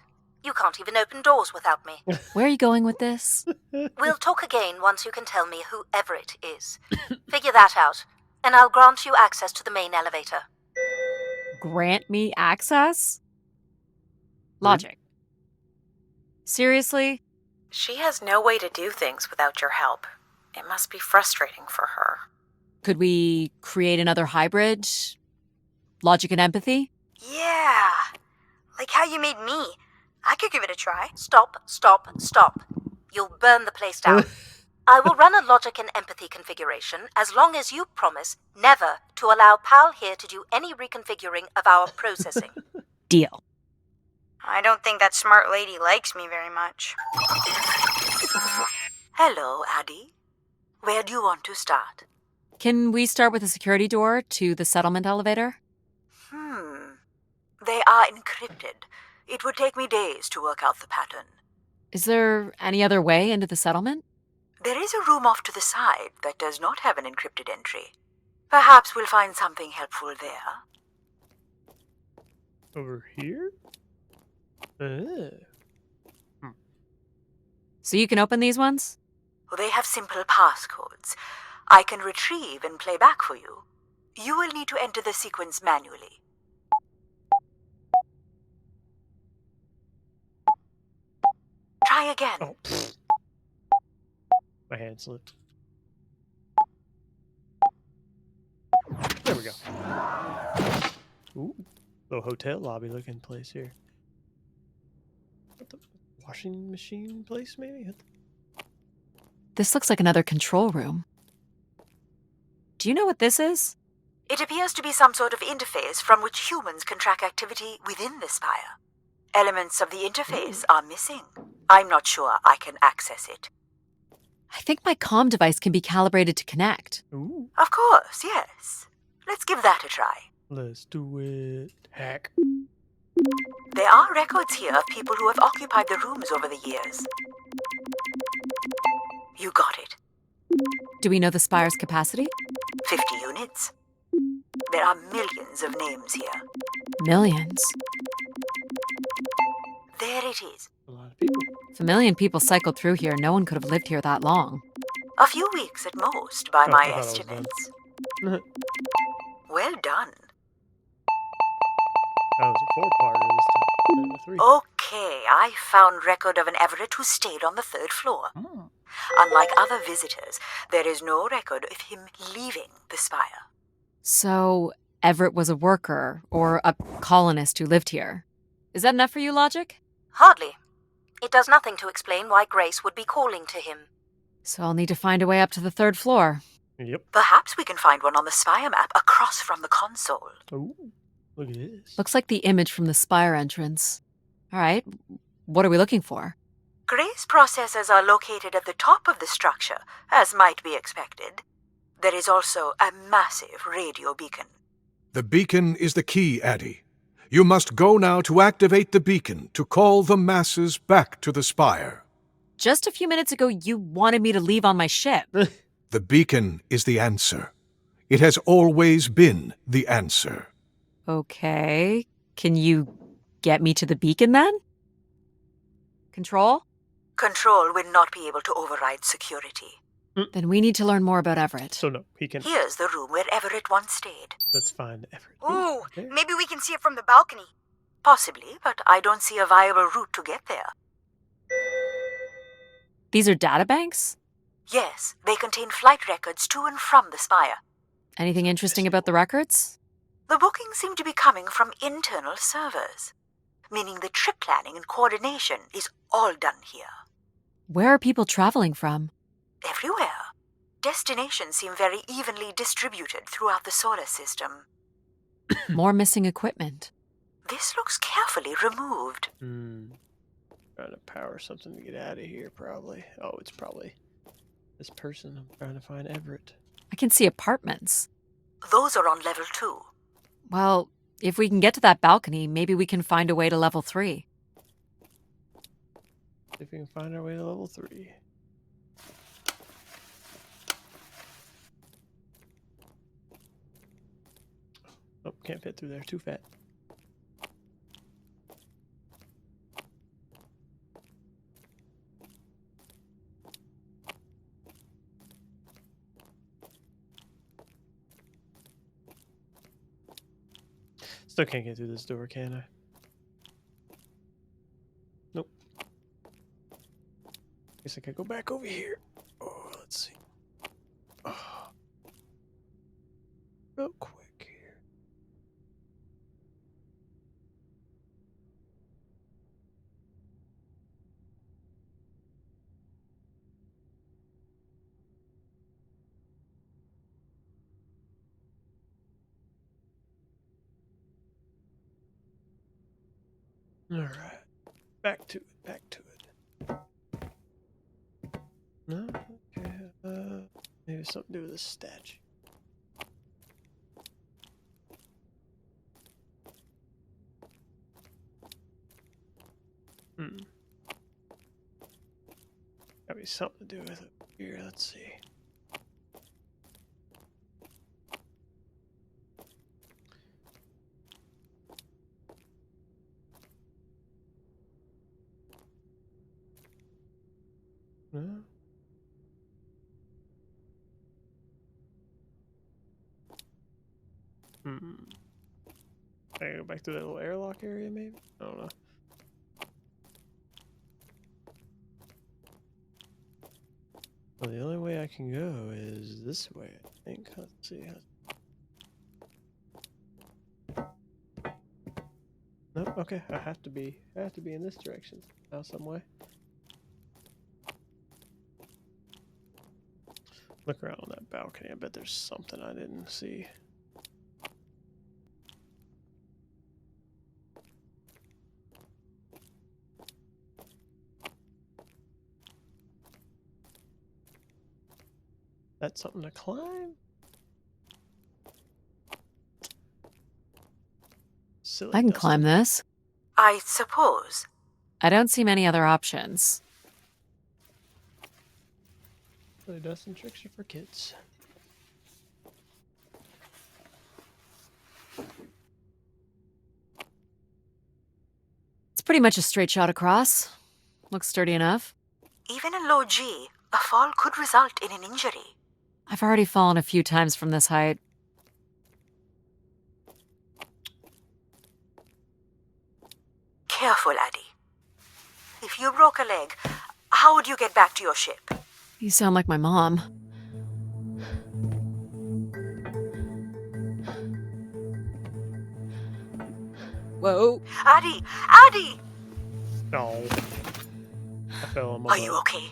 You can't even open doors without me. Where are you going with this? We'll talk again once you can tell me who Everett is. Figure that out, and I'll grant you access to the main elevator. Grant me access? Logic. Seriously? She has no way to do things without your help. It must be frustrating for her. Could we create another hybrid? Logic and empathy? Yeah. Like how you made me. I could give it a try. Stop, stop, stop. You'll burn the place down. I will run a logic and empathy configuration as long as you promise never to allow PAL here to do any reconfiguring of our processing. Deal. I don't think that smart lady likes me very much. Hello, Addie. Where do you want to start? Can we start with the security door to the settlement elevator? They are encrypted. It would take me days to work out the pattern. Is there any other way into the settlement? There is a room off to the side that does not have an encrypted entry. Perhaps we'll find something helpful there. Over here? So you can open these ones? They have simple passcodes. I can retrieve and play back for you. You will need to enter the sequence manually. Try again. Oh, my hand slipped. There we go. Ooh, little hotel lobby looking place here. What the washing machine place, maybe? This looks like another control room. Do you know what this is? It appears to be some sort of interface from which humans can track activity within the spire. Elements of the interface are missing. I'm not sure I can access it. I think my comm device can be calibrated to connect. Ooh, Of course, yes. Let's give that a try. let's do it. Hack. There are records here of people who have occupied the rooms over the years. You got it. Do we know the spire's capacity? 50 units. There are millions of names here. Millions. There it is. A lot of people. If a million people cycled through here, no one could have lived here that long. A few weeks at most, by Oh, my I thought it was estimates. done. Well done. That was a 4-parter this time. Not a 3. Okay, I found record of an Everett who stayed on the 3rd floor. Unlike other visitors, there is no record of him leaving the spire. So, Everett was a worker, or a colonist who lived here. Is that enough for you, Logic? Hardly. It does nothing to explain why Grace would be calling to him. So I'll need to find a way up to the 3rd floor. Yep. Perhaps we can find one on the spire map across from the console. Ooh. Look at this. Looks like the image from the spire entrance. All right, what are we looking for? Grace processors are located at the top of the structure, as might be expected. There is also a massive radio beacon. The beacon is the key, Addie. You must go now to activate the beacon to call the masses back to the spire. Just a few minutes ago, you wanted me to leave on my ship. The beacon is the answer. It has always been the answer. Okay, can you get me to the beacon then? Control? Control will not be able to override security. Then we need to learn more about Everett. So no, he can. Here's the room where Everett once stayed. Let's find Everett. Ooh, there. maybe we can see it from the balcony. Possibly, but I don't see a viable route to get there. These are databanks? Yes, they contain flight records to and from the spire. Anything interesting about the records? The bookings seem to be coming from internal servers, meaning the trip planning and coordination is all done here. Where are people traveling from? Everywhere. Destinations seem very evenly distributed throughout the solar system. More missing equipment. This looks carefully removed. Trying to power something to get out of here, probably. Oh, it's probably this person. I'm trying to find Everett. I can see apartments. Those are on level 2. Well, if we can get to that balcony, maybe we can find a way to level 3. See if we can find our way to level 3. Oh, can't fit through there. Too fat. Still can't get through this door, can I? Nope. Guess I could go back over here. Oh, let's see. Oh. Real quick here. All right, back to it. Back to it. No, okay. Maybe something to do with this statue. Gotta be something to do with it here. Let's see. No. I gotta go back to that little airlock area, maybe? I don't know. Well, the only way I can go is this way, I think. Let's see. Nope, okay. I have to be in this direction now, some way. Look around on that balcony. I bet there's something I didn't see. That's something to climb? Silly I can Dustin. climb this. I suppose. I don't see many other options. Silly Dustin tricks are for kids. It's pretty much a straight shot across. Looks sturdy enough. Even in low G, a fall could result in an injury. I've already fallen a few times from this height. Careful, Addie. If you broke a leg, how would you get back to your ship? You sound like my mom. Whoa. Addie! Addie! No. I fell on my Are you butt. okay?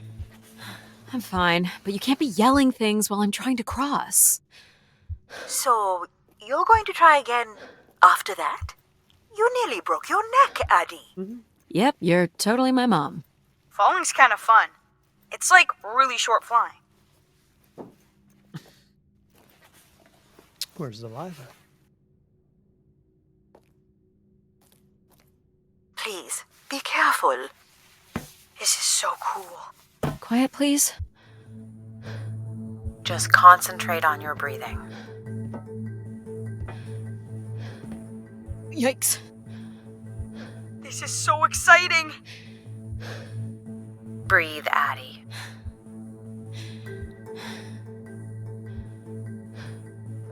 I'm fine, but you can't be yelling things while I'm trying to cross. So, you're going to try again After that, you nearly broke your neck, Addie. Yep, you're totally my mom. Falling's kind of fun. It's like really short flying. Where's the lava? Please, be careful. This is so cool. Quiet, please. Just concentrate on your breathing. Yikes. This is so exciting. Breathe, Addie.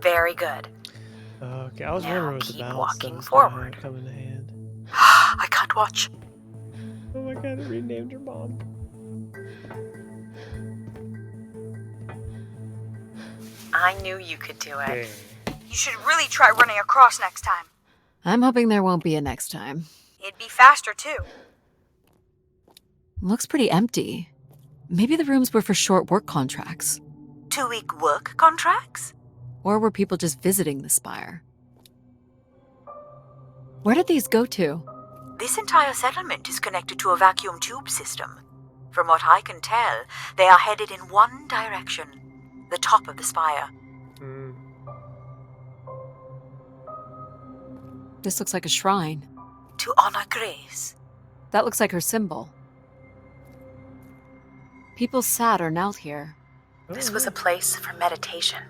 Very good. Okay, I was Now wondering what the keep balance walking stuff was gonna forward. come in hand. I can't watch. Oh my god, it renamed your mom. I knew you could do it. You should really try running across next time. I'm hoping there won't be a next time. It'd be faster too. Looks pretty empty. Maybe the rooms were for short work contracts. 2-week work contracts? Or were people just visiting the spire? Where did these go to? This entire settlement is connected to a vacuum tube system. From what I can tell, they are headed in one direction. The top of the spire. This looks like a shrine. To honor Grace. That looks like her symbol. People sat or knelt here. This was a place for meditation.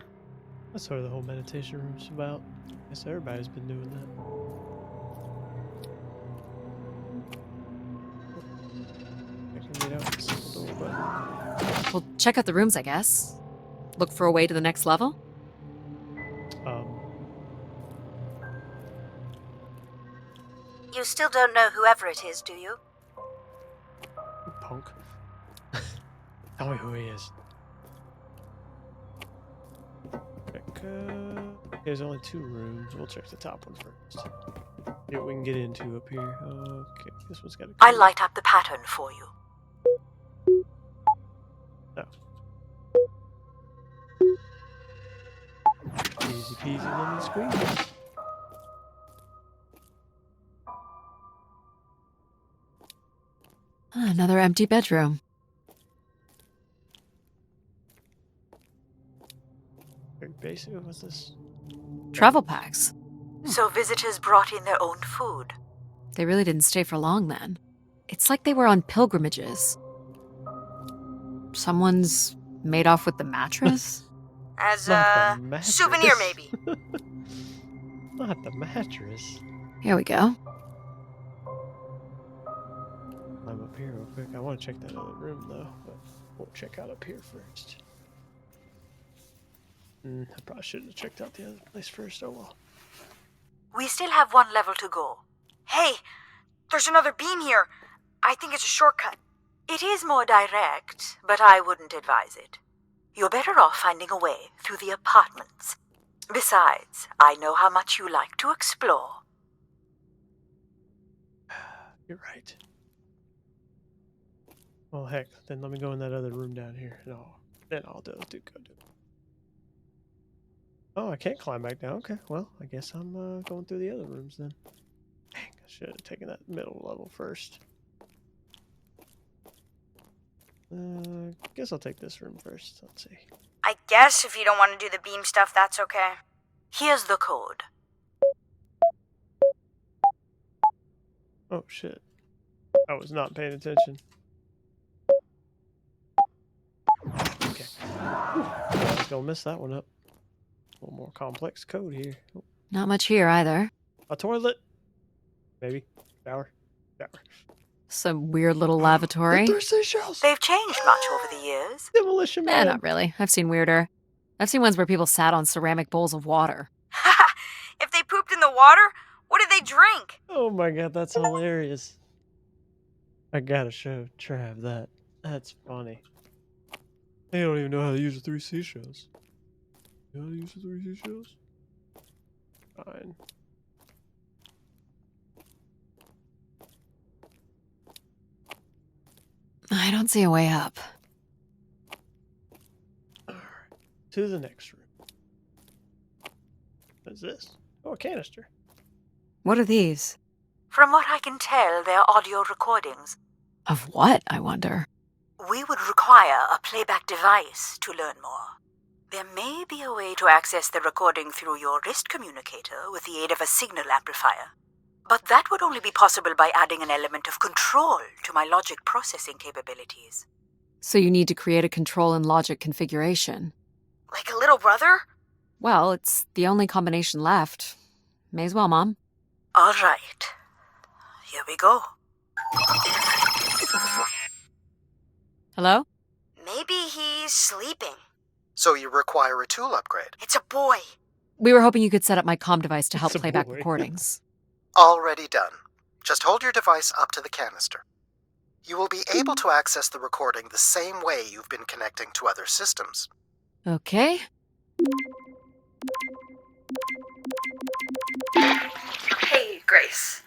That's what the whole meditation room's about. I guess everybody's been doing that. I can get out this little door button. Well, check out the rooms, I guess. Look for a way to the next level? You still don't know whoever it is, do you? Punk. Tell me who he is. Check, there's only 2 rooms. We'll check the top one first. See what we can get into up here. Okay, this one's got a I light up the pattern for you. No. Easy peasy lemon squeezy. Another empty bedroom. Very basic. What's this? Travel packs. So visitors brought in their own food. They really didn't stay for long then. It's like they were on pilgrimages. Someone's made off with the mattress? As Not a the mattress. souvenir, maybe. Not the mattress. Here we go. I'm up here real quick. I want to check that other room though, but we'll check out up here first. I probably should have checked out the other place first. Oh well. We still have 1 level to go. Hey, there's another beam here. I think it's a shortcut. It is more direct, but I wouldn't advise it. You're better off finding a way through the apartments. Besides, I know how much you like to explore. You're right. Well, heck, then let me go in that other room down here. No, then I'll go do. Oh, I can't climb back down. Okay, well, I guess I'm going through the other rooms then. Dang, I should have taken that middle level first. Guess I'll take this room first. Let's see. I guess if you don't want to do the beam stuff, that's okay. Here's the code. Oh shit! I was not paying attention. Okay. I was gonna mess that one up. A little more complex code here. Oh, Not much here either. a toilet. Maybe. Shower. Some weird little lavatory. The 3 seashells. They've changed much over the years. Demolition Man. Not really. I've seen weirder. I've seen ones where people sat on ceramic bowls of water. If they pooped in the water, what did they drink? Oh my god, that's hilarious. I gotta show Trav that. That's funny. They don't even know how to use the 3 seashells. You know how to use the 3 seashells? Fine. I don't see a way up. Alright. To the next room. What's this? Oh, a canister. What are these? From what I can tell, they're audio recordings. Of what, I wonder? We would require a playback device to learn more. There may be a way to access the recording through your wrist communicator with the aid of a signal amplifier. But that would only be possible by adding an element of control to my logic processing capabilities. So you need to create a control and logic configuration. Like a little brother? Well, it's the only combination left. May as well, Mom. All right. Here we go. Hello? Maybe he's sleeping. So you require a tool upgrade. It's a boy. We were hoping you could set up my comm device to help It's a play back boy. recordings. Already done. Just hold your device up to the canister. You will be able to access the recording the same way you've been connecting to other systems. Okay. Hey, Grace.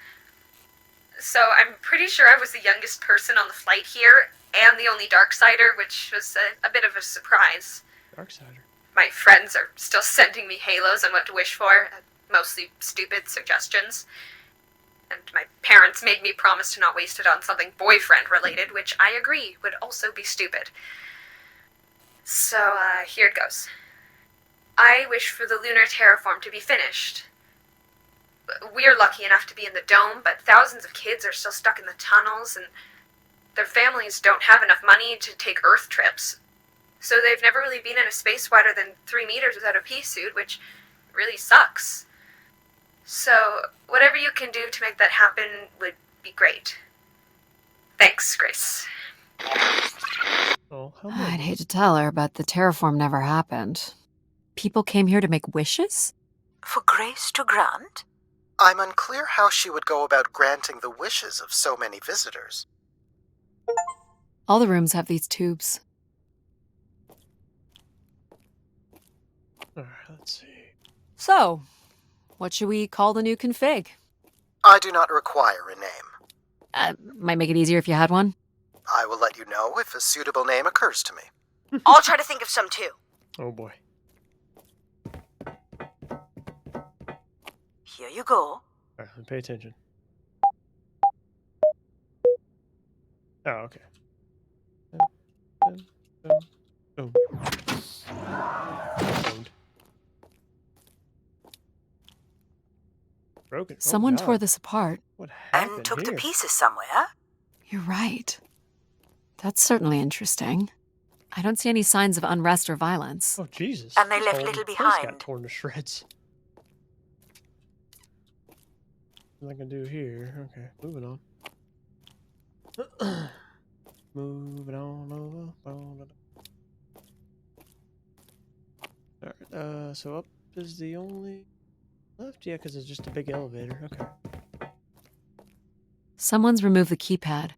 So I'm pretty sure I was the youngest person on the flight here, and the only Darksider, which was a bit of a surprise. Darksider. My friends are still sending me halos on what to wish for, mostly stupid suggestions. And my parents made me promise to not waste it on something boyfriend-related, which I agree would also be stupid. So, here it goes. I wish for the lunar terraform to be finished. We're lucky enough to be in the dome, but thousands of kids are still stuck in the tunnels, and their families don't have enough money to take Earth trips. So they've never really been in a space wider than 3 meters without a pea suit, which really sucks. So, whatever you can do to make that happen would be great. Thanks, Grace. Oh, how I'd many? hate to tell her, but the terraform never happened. People came here to make wishes? For Grace to grant? I'm unclear how she would go about granting the wishes of so many visitors. All the rooms have these tubes. Alright, let's see. So, what should we call the new config? I do not require a name. Might make it easier if you had one. I will let you know if a suitable name occurs to me. I'll try to think of some too. Oh boy. Here you go. Alright, pay attention. Oh, okay. Boom. Owned. Broken. Someone God. tore this apart. What happened And took here? the pieces somewhere. You're right. That's certainly interesting. I don't see any signs of unrest or violence. Oh Jesus! And they This left whole little place behind. Got torn to shreds. What I can do here? Okay, moving on. Moving on over. Alright, so up is the only left? Yeah, because it's just a big elevator. Okay. Someone's removed the keypad.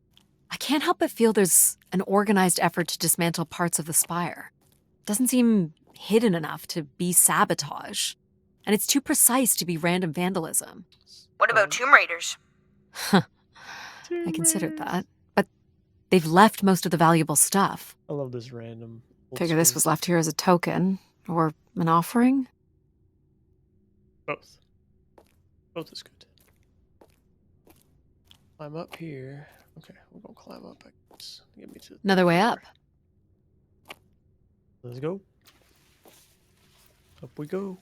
I can't help but feel there's an organized effort to dismantle parts of the spire. Doesn't seem hidden enough to be sabotage. And it's too precise to be random vandalism. What about Tomb Raiders? I considered that. But they've left most of the valuable stuff. I love this random. old Figure this school- was left here as a token. Or an offering? Both. Both is good. Climb up here. Okay, we're gonna climb up. I guess. Get me to. Another way up. Let's go. Up we go.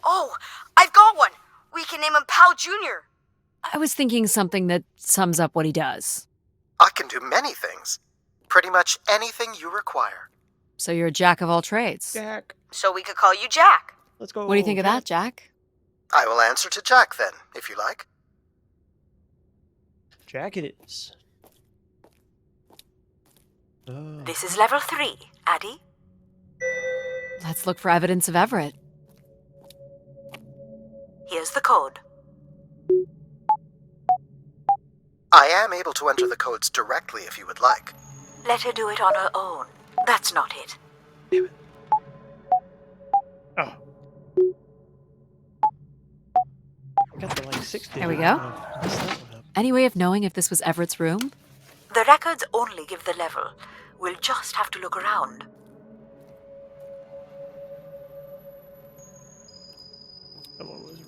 Oh, I've got one! We can name him Pal Jr. I was thinking something that sums up what he does. I can do many things. Pretty much anything you require. So you're a jack of all trades. Jack. So we could call you Jack. Let's go. What do you think of that, Jack? I will answer to Jack then, if you like. Jack it is. Oh. This is level 3, Addie. Let's look for evidence of Everett. Here's the code. I am able to enter the codes directly if you would like. Let her do it on her own. That's not it. Oh. I got the like 60. There we go. I messed that one up. Any way of knowing if this was Everett's room? The records only give the level. We'll just have to look around.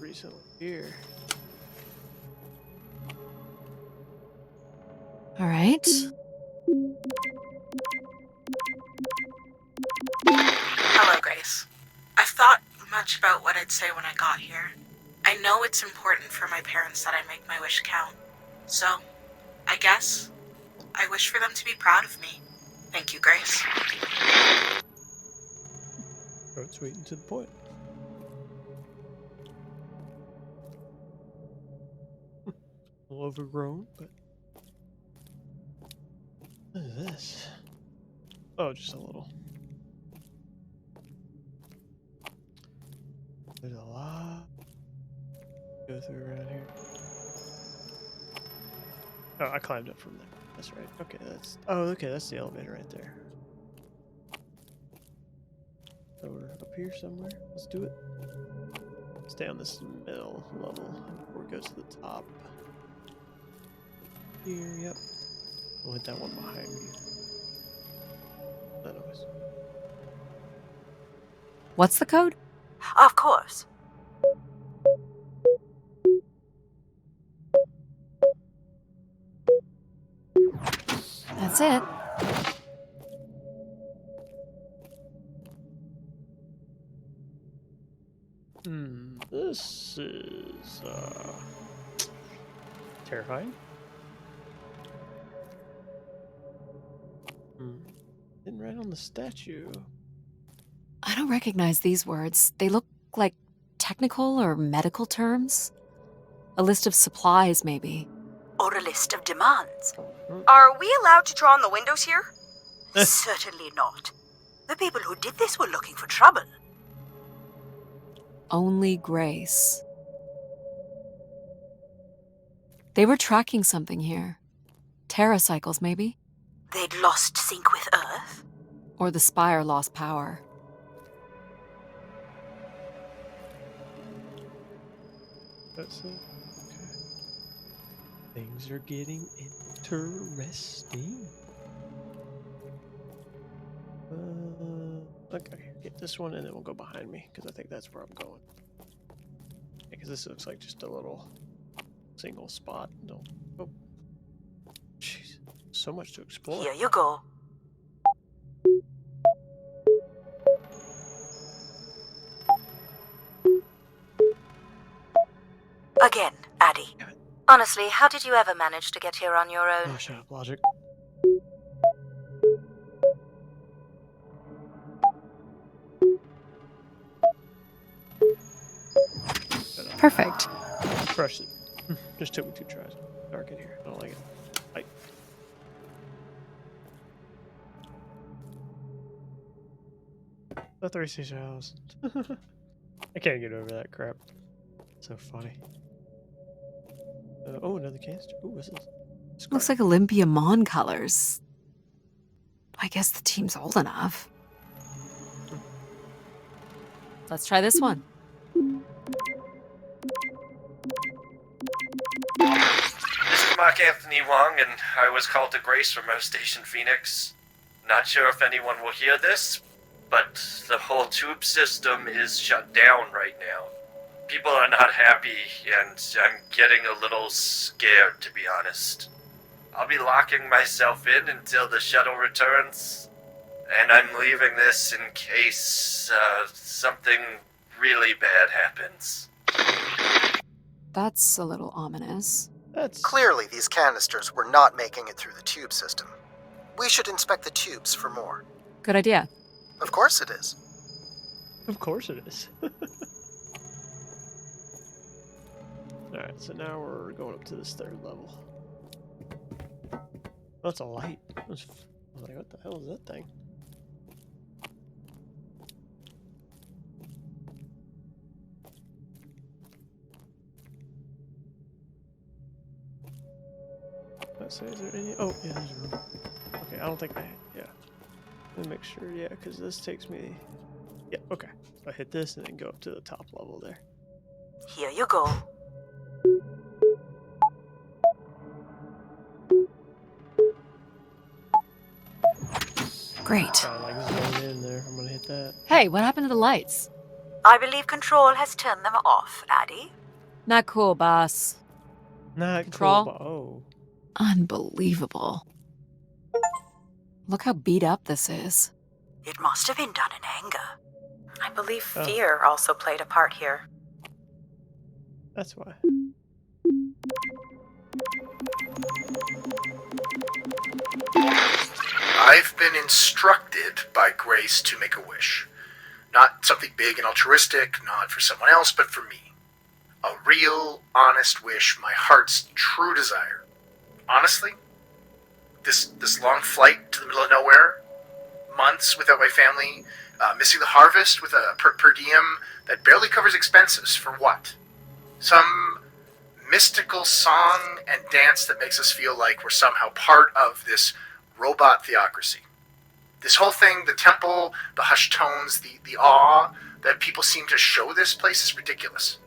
recently here. All right. Hello, Grace. I've thought much about what I'd say when I got here. I know it's important for my parents that I make my wish count. So, I guess I wish for them to be proud of me. Thank you, Grace. Short, sweet, and to the point. A little overgrown, but what is this? Oh, just a little. There's a lot to go through around here. Oh, I climbed up from there. That's right. Okay, that's. Oh, okay, that's the elevator right there. So we're up here somewhere. Let's do it. Stay on this middle level before it goes to the top. Here, yep. We'll hit that one behind me. That noise. What's the code? Of course. That's it. This is terrifying. Didn't write on the statue. I don't recognize these words. They look like technical or medical terms. A list of supplies, maybe. Or a list of demands. Are we allowed to draw on the windows here? Certainly not. The people who did this were looking for trouble. Only Grace. They were tracking something here. Terracycles, maybe? They'd lost sync with Earth. Or the Spire lost power. That's it. Okay. Things are getting interesting. Okay, get this one and then we'll go behind me because I think that's where I'm going. Because this looks like just a little single spot. No. Oh. Jeez. So much to explore. Here you go. Again, Addie. Honestly, how did you ever manage to get here on your own? Oh, shut up, Logic. Perfect. Crushed it. Just took me 2 tries. Dark in here. I don't like it. Light. The 3 seashells. I can't get over that crap. So funny. Oh, another canister. Ooh, what's this? Looks like Olympia Mon colors. I guess the team's old enough. Let's try this one. This is Mark Anthony Wong, and I was called to Grace from Earth Station Phoenix. Not sure if anyone will hear this, but the whole tube system is shut down right now. People are not happy, and I'm getting a little scared, to be honest. I'll be locking myself in until the shuttle returns, and I'm leaving this in case something really bad happens. That's a little ominous. That's Clearly, these canisters were not making it through the tube system. We should inspect the tubes for more. Good idea. Of course it is. Of course it is. Alright, so now we're going up to this 3rd level. Oh, it's a light. I was like, what the hell is that thing? Let's say, is there any? Oh, yeah, there's a room. Okay, I don't think yeah. Let me make sure, yeah, because this takes me. Yeah, okay. So I hit this and then go up to the top level there. Here you go. Great. Kind of like zone in there. I'm gonna hit that. Hey, what happened to the lights? I believe Control has turned them off, Addie. Not cool, boss. Not Control? cool, but oh. Unbelievable. Look how beat up this is. It must have been done in anger. I believe Oh. fear also played a part here. That's why. I've been instructed by Grace to make a wish. Not something big and altruistic, not for someone else, but for me. A real, honest wish, my heart's true desire. Honestly, this long flight to the middle of nowhere, months without my family, missing the harvest with a per diem that barely covers expenses, for what? Some mystical song and dance that makes us feel like we're somehow part of this robot theocracy. This whole thing, the temple, the hushed tones, the awe that people seem to show this place is ridiculous.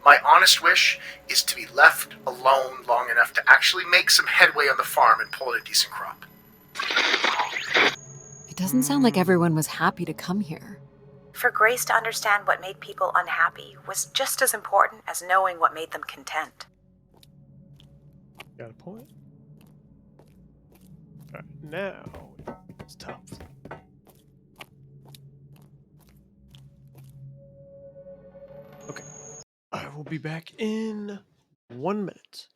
My honest wish is to be left alone long enough to actually make some headway on the farm and pull in a decent crop. It doesn't sound like everyone was happy to come here. For Grace to understand what made people unhappy was just as important as knowing what made them content. Got a point. Alright, now it's tough. Okay. I will be back in 1 minute.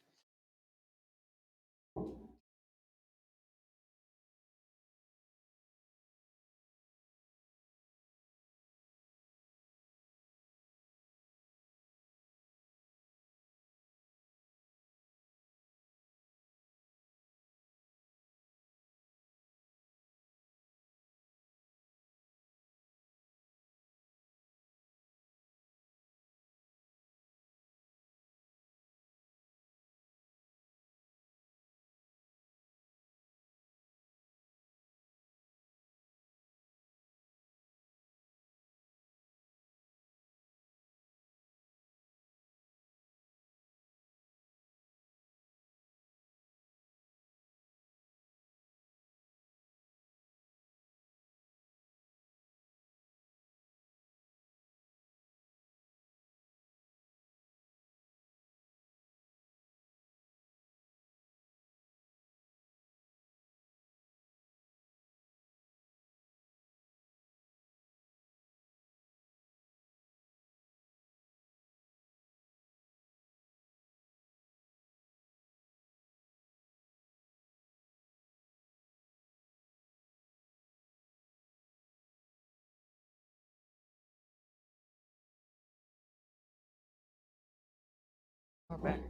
We're back.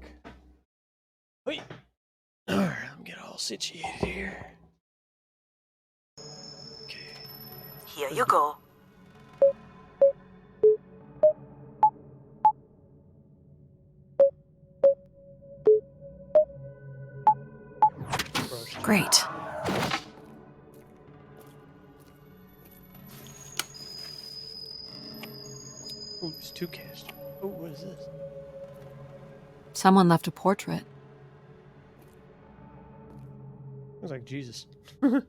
Wait. Alright, I'm getting all situated here. Okay. Here you go. Great. Ooh, there's 2 casters. Oh, what is this? Someone left a portrait. Looks like Jesus. 2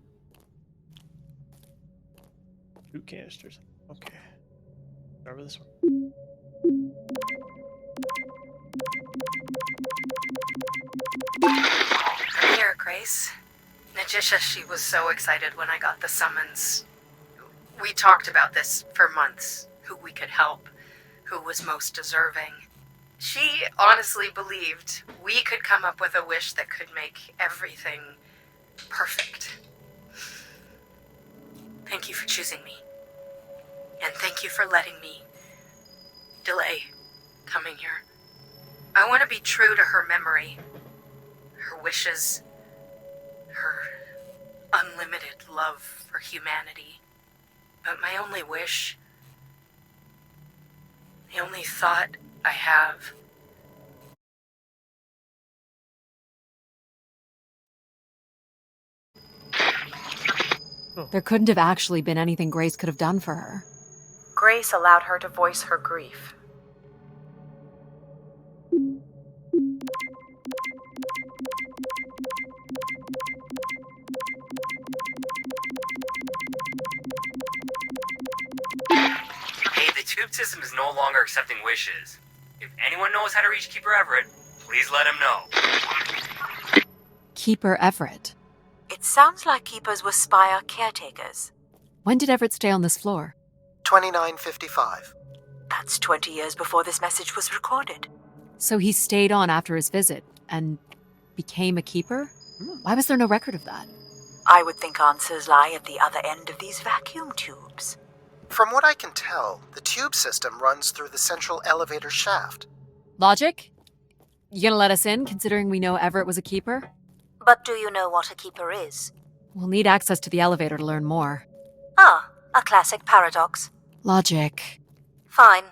canisters. Okay. Start with this one. Here, Grace. Najisha, she was so excited when I got the summons. We talked about this for months, who we could help, who was most deserving. She honestly believed we could come up with a wish that could make everything perfect. Thank you for choosing me. And thank you for letting me delay coming here. I want to be true to her memory, her wishes, her unlimited love for humanity. But my only wish, the only thought I have, There couldn't have actually been anything Grace could have done for her. Grace allowed her to voice her grief. Hey, the tube tube system is no longer accepting wishes. If anyone knows how to reach Keeper Everett, please let him know. Keeper Everett. It sounds like keepers were spire caretakers. When did Everett stay on this floor? 2955. That's 20 years before this message was recorded. So he stayed on after his visit and became a keeper? Why was there no record of that? I would think answers lie at the other end of these vacuum tubes. From what I can tell, the tube system runs through the central elevator shaft. Logic? You gonna let us in, considering we know Everett was a keeper? But do you know what a keeper is? We'll need access to the elevator to learn more. Ah, a classic paradox. Logic. Fine.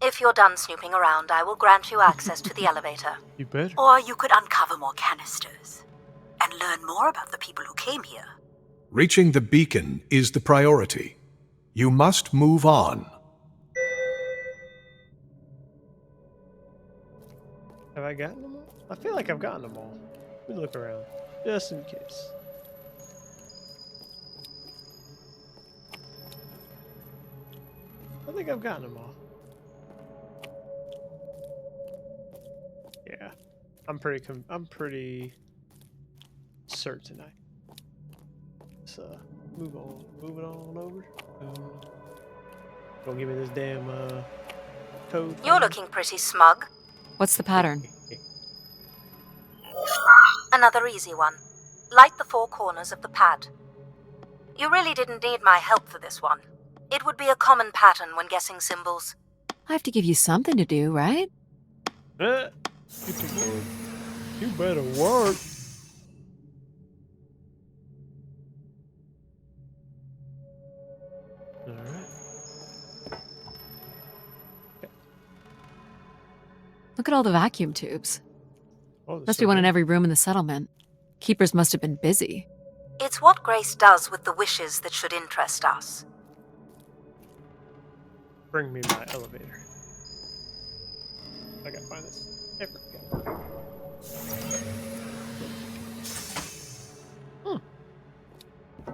If you're done snooping around, I will grant you access to the elevator. You better. Or you could uncover more canisters and learn more about the people who came here. Reaching the beacon is the priority. You must move on. Have I gotten them all? I feel like I've gotten them all. Let me look around, just in case. I think I've gotten them all. Yeah, I'm pretty certain. Let's move on over. Don't give me this damn code. You're looking pretty smug. What's the pattern? Another easy one. Light the four corners of the pad. You really didn't need my help for this one. It would be a common pattern when guessing symbols. I have to give you something to do, right? Get to work. You better work. Alright. Look at all the vacuum tubes. Oh, there's Must so be one in many. every room in the settlement. Keepers must have been busy. It's what Grace does with the wishes that should interest us. Bring me my elevator. I gotta find this. There we go.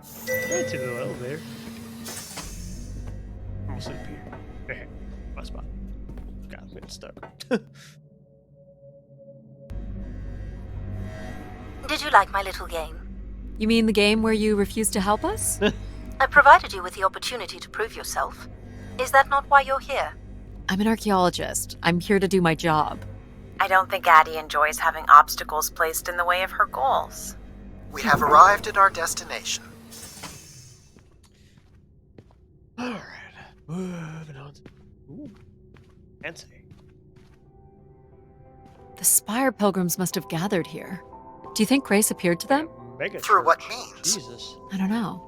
Fancy little elevator. I'm gonna sleep here. There. My spot. God, I'm getting stuck. Did you like my little game? You mean the game where you refused to help us? I provided you with the opportunity to prove yourself. Is that not why you're here? I'm an archaeologist. I'm here to do my job. I don't think Addie enjoys having obstacles placed in the way of her goals. We have arrived at our destination. Alright. Moving on. Ooh. Fancy. The Spire pilgrims must have gathered here. Do you think Grace appeared to them? Mega Through what church. means? Jesus. I don't know.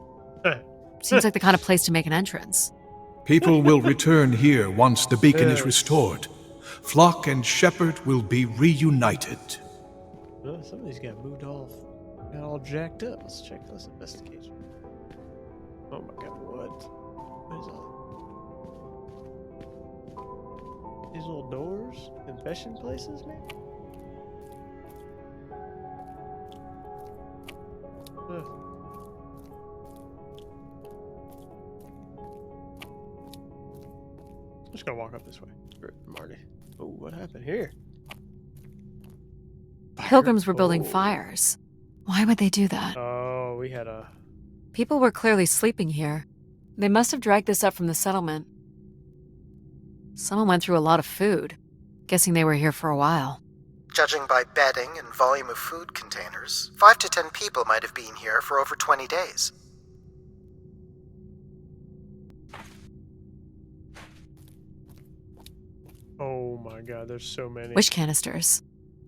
Seems like the kind of place to make an entrance. People will return here once the beacon is restored. Flock and shepherd will be reunited. Oh, some of these got moved off. Got all jacked up. Let's check this investigation. Oh my god, what? What is all these little doors? Confession places, man? Ugh. I'm just gonna walk up this way. Marty. Oh, what happened here? Pilgrims were building Oh. fires. Why would they do that? Oh, we had a... People were clearly sleeping here. They must have dragged this up from the settlement. Someone went through a lot of food. Guessing they were here for a while. Judging by bedding and volume of food containers, 5 to 10 people might have been here for over 20 days. Oh my god, there's so many. Wish canisters.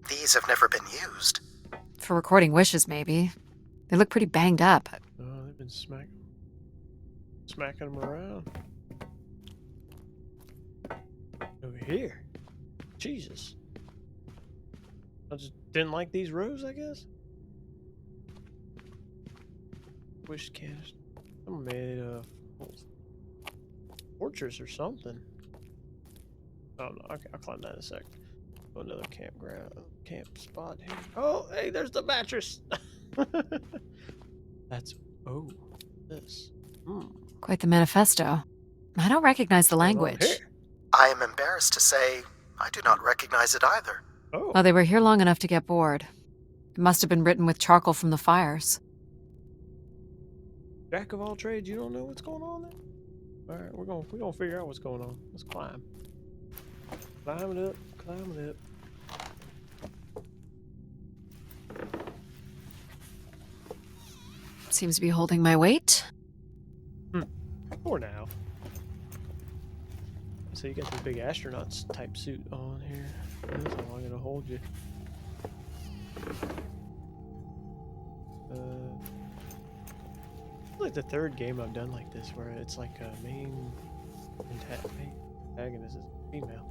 These have never been used. For recording wishes, maybe. They look pretty banged up. Oh, they've been smacking them around. Over here. Jesus. I just didn't like these rows, I guess. Wish canister. I'm made of torches or something. Oh no, okay, I'll climb that in a sec. Oh, another camp spot here. Oh, hey, there's the mattress. That's this. Quite the manifesto. I don't recognize the language. Here. I am embarrassed to say I do not recognize it either. Oh. Oh, they were here long enough to get bored. It must have been written with charcoal from the fires. Jack of all trades, you don't know what's going on there? Alright, we're gonna figure out what's going on. Let's climb. Climb it up, climb it up. Seems to be holding my weight. For now. So you got this big astronauts type suit on here. That's how I'm gonna hold you. It's like the third game I've done like this, where it's like a main antagonist is female.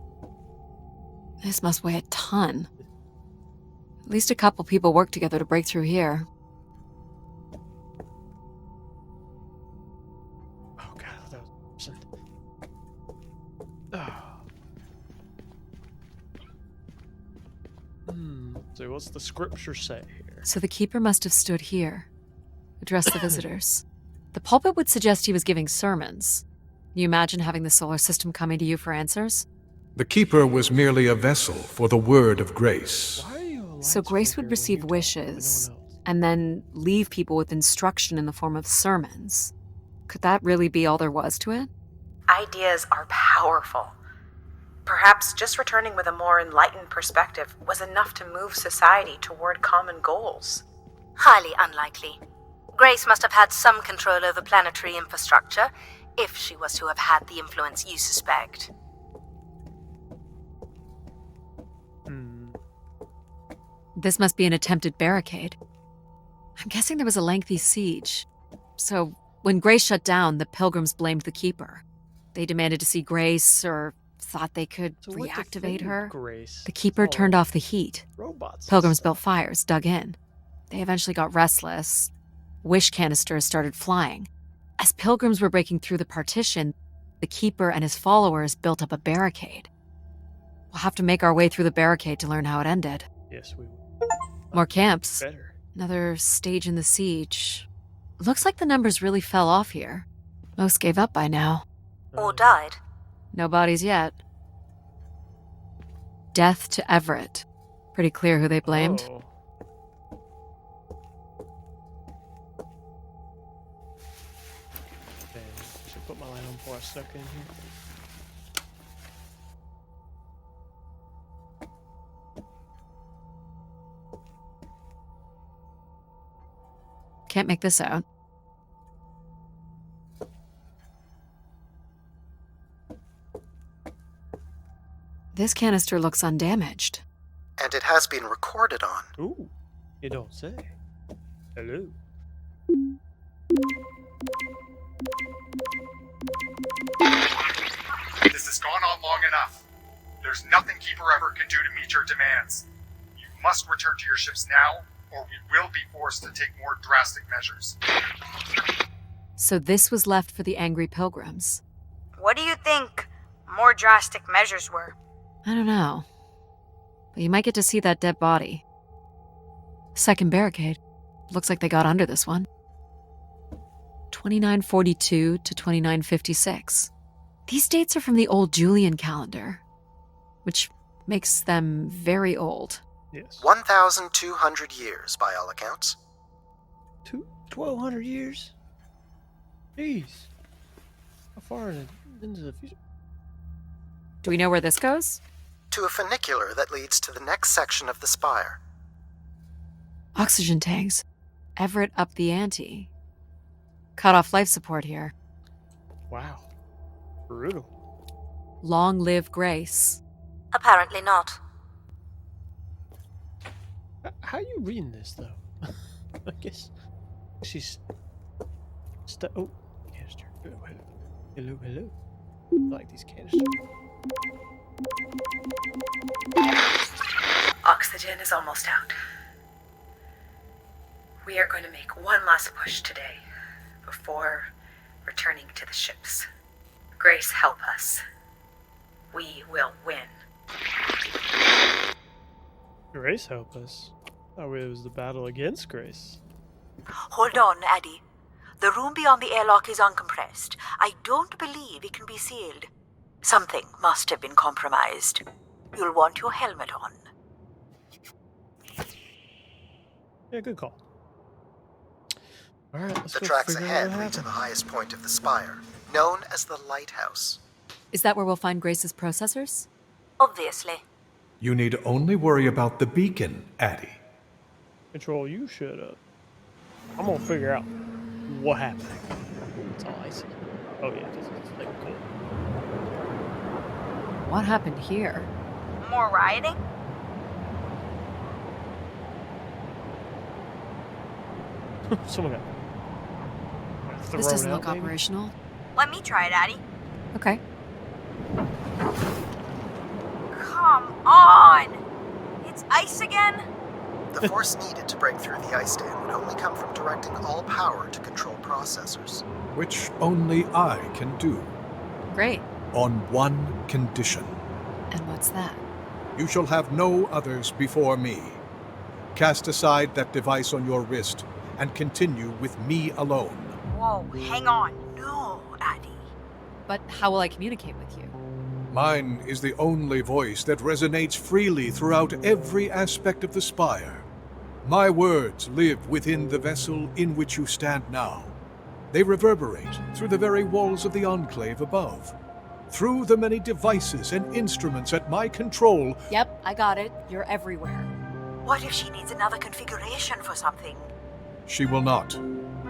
This must weigh a ton. At least a couple people work together to break through here. Oh god, that was oh. So what's the scripture say here? So the keeper must have stood here, addressed the visitors. The pulpit would suggest he was giving sermons. Can you imagine having the solar system coming to you for answers? The keeper was merely a vessel for the word of grace. So Grace would receive wishes, and then leave people with instruction in the form of sermons. Could that really be all there was to it? Ideas are powerful. Perhaps just returning with a more enlightened perspective was enough to move society toward common goals. Highly unlikely. Grace must have had some control over planetary infrastructure, if she was to have had the influence you suspect. This must be an attempted barricade. I'm guessing there was a lengthy siege. So, when Grace shut down, the pilgrims blamed the keeper. They demanded to see Grace, or thought they could reactivate her. Grace? The keeper turned off the heat. Robots. Pilgrims built fires, dug in. They eventually got restless. Wish canisters started flying. As pilgrims were breaking through the partition, the keeper and his followers built up a barricade. We'll have to make our way through the barricade to learn how it ended. Yes, we will. More camps. Better. Another stage in the siege. Looks like the numbers really fell off here. Most gave up by now. Or died. No bodies yet. Death to Everett. Pretty clear who they blamed. Oh. Okay, should put my light on before I stuck in here. Can't make this out. This canister looks undamaged. And it has been recorded on. Ooh, you don't say. Hello. This has gone on long enough. There's nothing Keeper Everett can do to meet your demands. You must return to your ships now, or we will be forced to take more drastic measures. So this was left for the angry pilgrims. What do you think more drastic measures were? I don't know. But you might get to see that dead body. Second barricade. Looks like they got under this one. 2942 to 2956. These dates are from the old Julian calendar, which makes them very old. Yes. 1,200 years, by all accounts. 1,200 years? Jeez. How far into the future? Do we know where this goes? To a funicular that leads to the next section of the spire. Oxygen tanks. Everett upped the ante. Cut off life support here. Wow. Brutal. Long live Grace. Apparently not. How are you reading this, though? I guess she's... Oh, canister. Hello, hello. I like these canisters. Oxygen is almost out. We are going to make one last push today before returning to the ships. Grace, help us. We will win. Grace, help us. Oh, it was the battle against Grace. Hold on, Addie. The room beyond the airlock is uncompressed. I don't believe it can be sealed. Something must have been compromised. You'll want your helmet on. Yeah, good call. Alright, let's The go tracks figure out ahead what lead to happened. the highest point of the spire, known as the Lighthouse. Is that where we'll find Grace's processors? Obviously. You need only worry about the beacon, Addie. Control, you shut up. I'm gonna figure out what happened. That's all I see. Oh yeah, this is like cool. What happened here? More rioting? Someone got This thrown doesn't out, look maybe? operational. Let me try it, Addie. Okay. Come on! It's ice again? The force needed to break through the ice dam would only come from directing all power to control processors. Which only I can do. Great. On one condition. And what's that? You shall have no others before me. Cast aside that device on your wrist and continue with me alone. Whoa, hang on. No, Addie. But how will I communicate with you? Mine is the only voice that resonates freely throughout every aspect of the spire. My words live within the vessel in which you stand now. They reverberate through the very walls of the Enclave above. Through the many devices and instruments at my control. Yep, I got it. You're everywhere. What if she needs another configuration for something? She will not.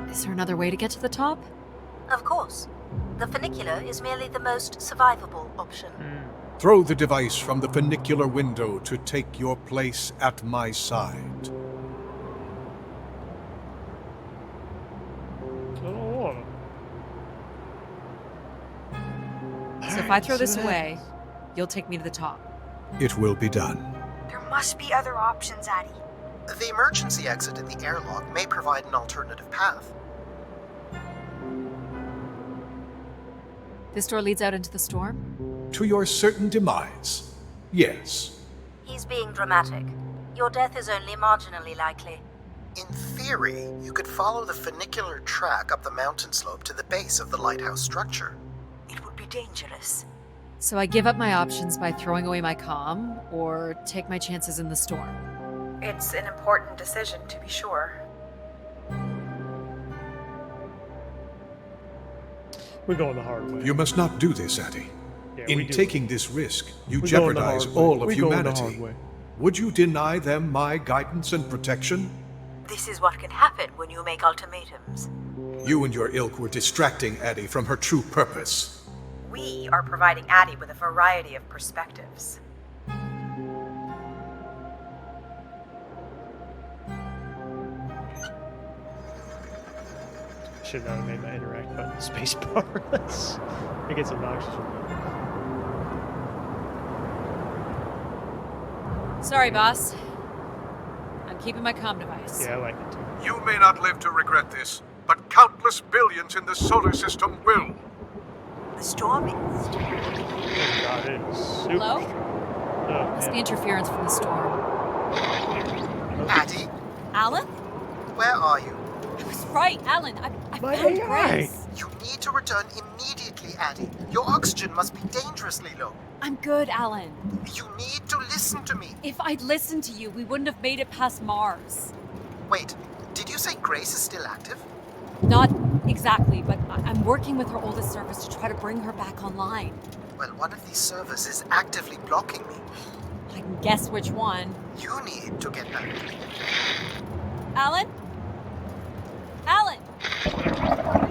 Is there another way to get to the top? Of course. The funicular is merely the most survivable option. Throw the device from the funicular window to take your place at my side. So if I throw this away, you'll take me to the top. It will be done. There must be other options, Addie. The emergency exit in the airlock may provide an alternative path. This door leads out into the storm? To your certain demise, yes. He's being dramatic. Your death is only marginally likely. In theory, you could follow the funicular track up the mountain slope to the base of the lighthouse structure. It would be dangerous. So I give up my options by throwing away my comm, or take my chances in the storm? It's an important decision, to be sure. We're going the hard way. You must not do this, Addie. Yeah, we In do. taking this risk, you We're going the jeopardize hard way. all of We're going the hard humanity. way. Would you deny them my guidance and protection? This is what can happen when you make ultimatums. You and your ilk were distracting Addie from her true purpose. We are providing Addie with a variety of perspectives. Should not have made my interact button the space bar. It gets obnoxious. Sorry, boss. I'm keeping my comm device. Yeah, I like it too. You may not live to regret this, but countless billions in the solar system will. The storm is... Oh God, it is super Hello? strong. Oh, It's man. the interference from the storm. Addie, Alan? where are you? I was right, Alan. I My found AI. Grace. You need to return immediately, Addie. Your oxygen must be dangerously low. I'm good, Alan. You need to listen to me. If I'd listened to you, we wouldn't have made it past Mars. Wait, did you say Grace is still active? Not exactly, but I'm working with her oldest service to try to bring her back online. Well, one of these servers is actively blocking me. I can guess which one. You need to get back. Alan? Alan!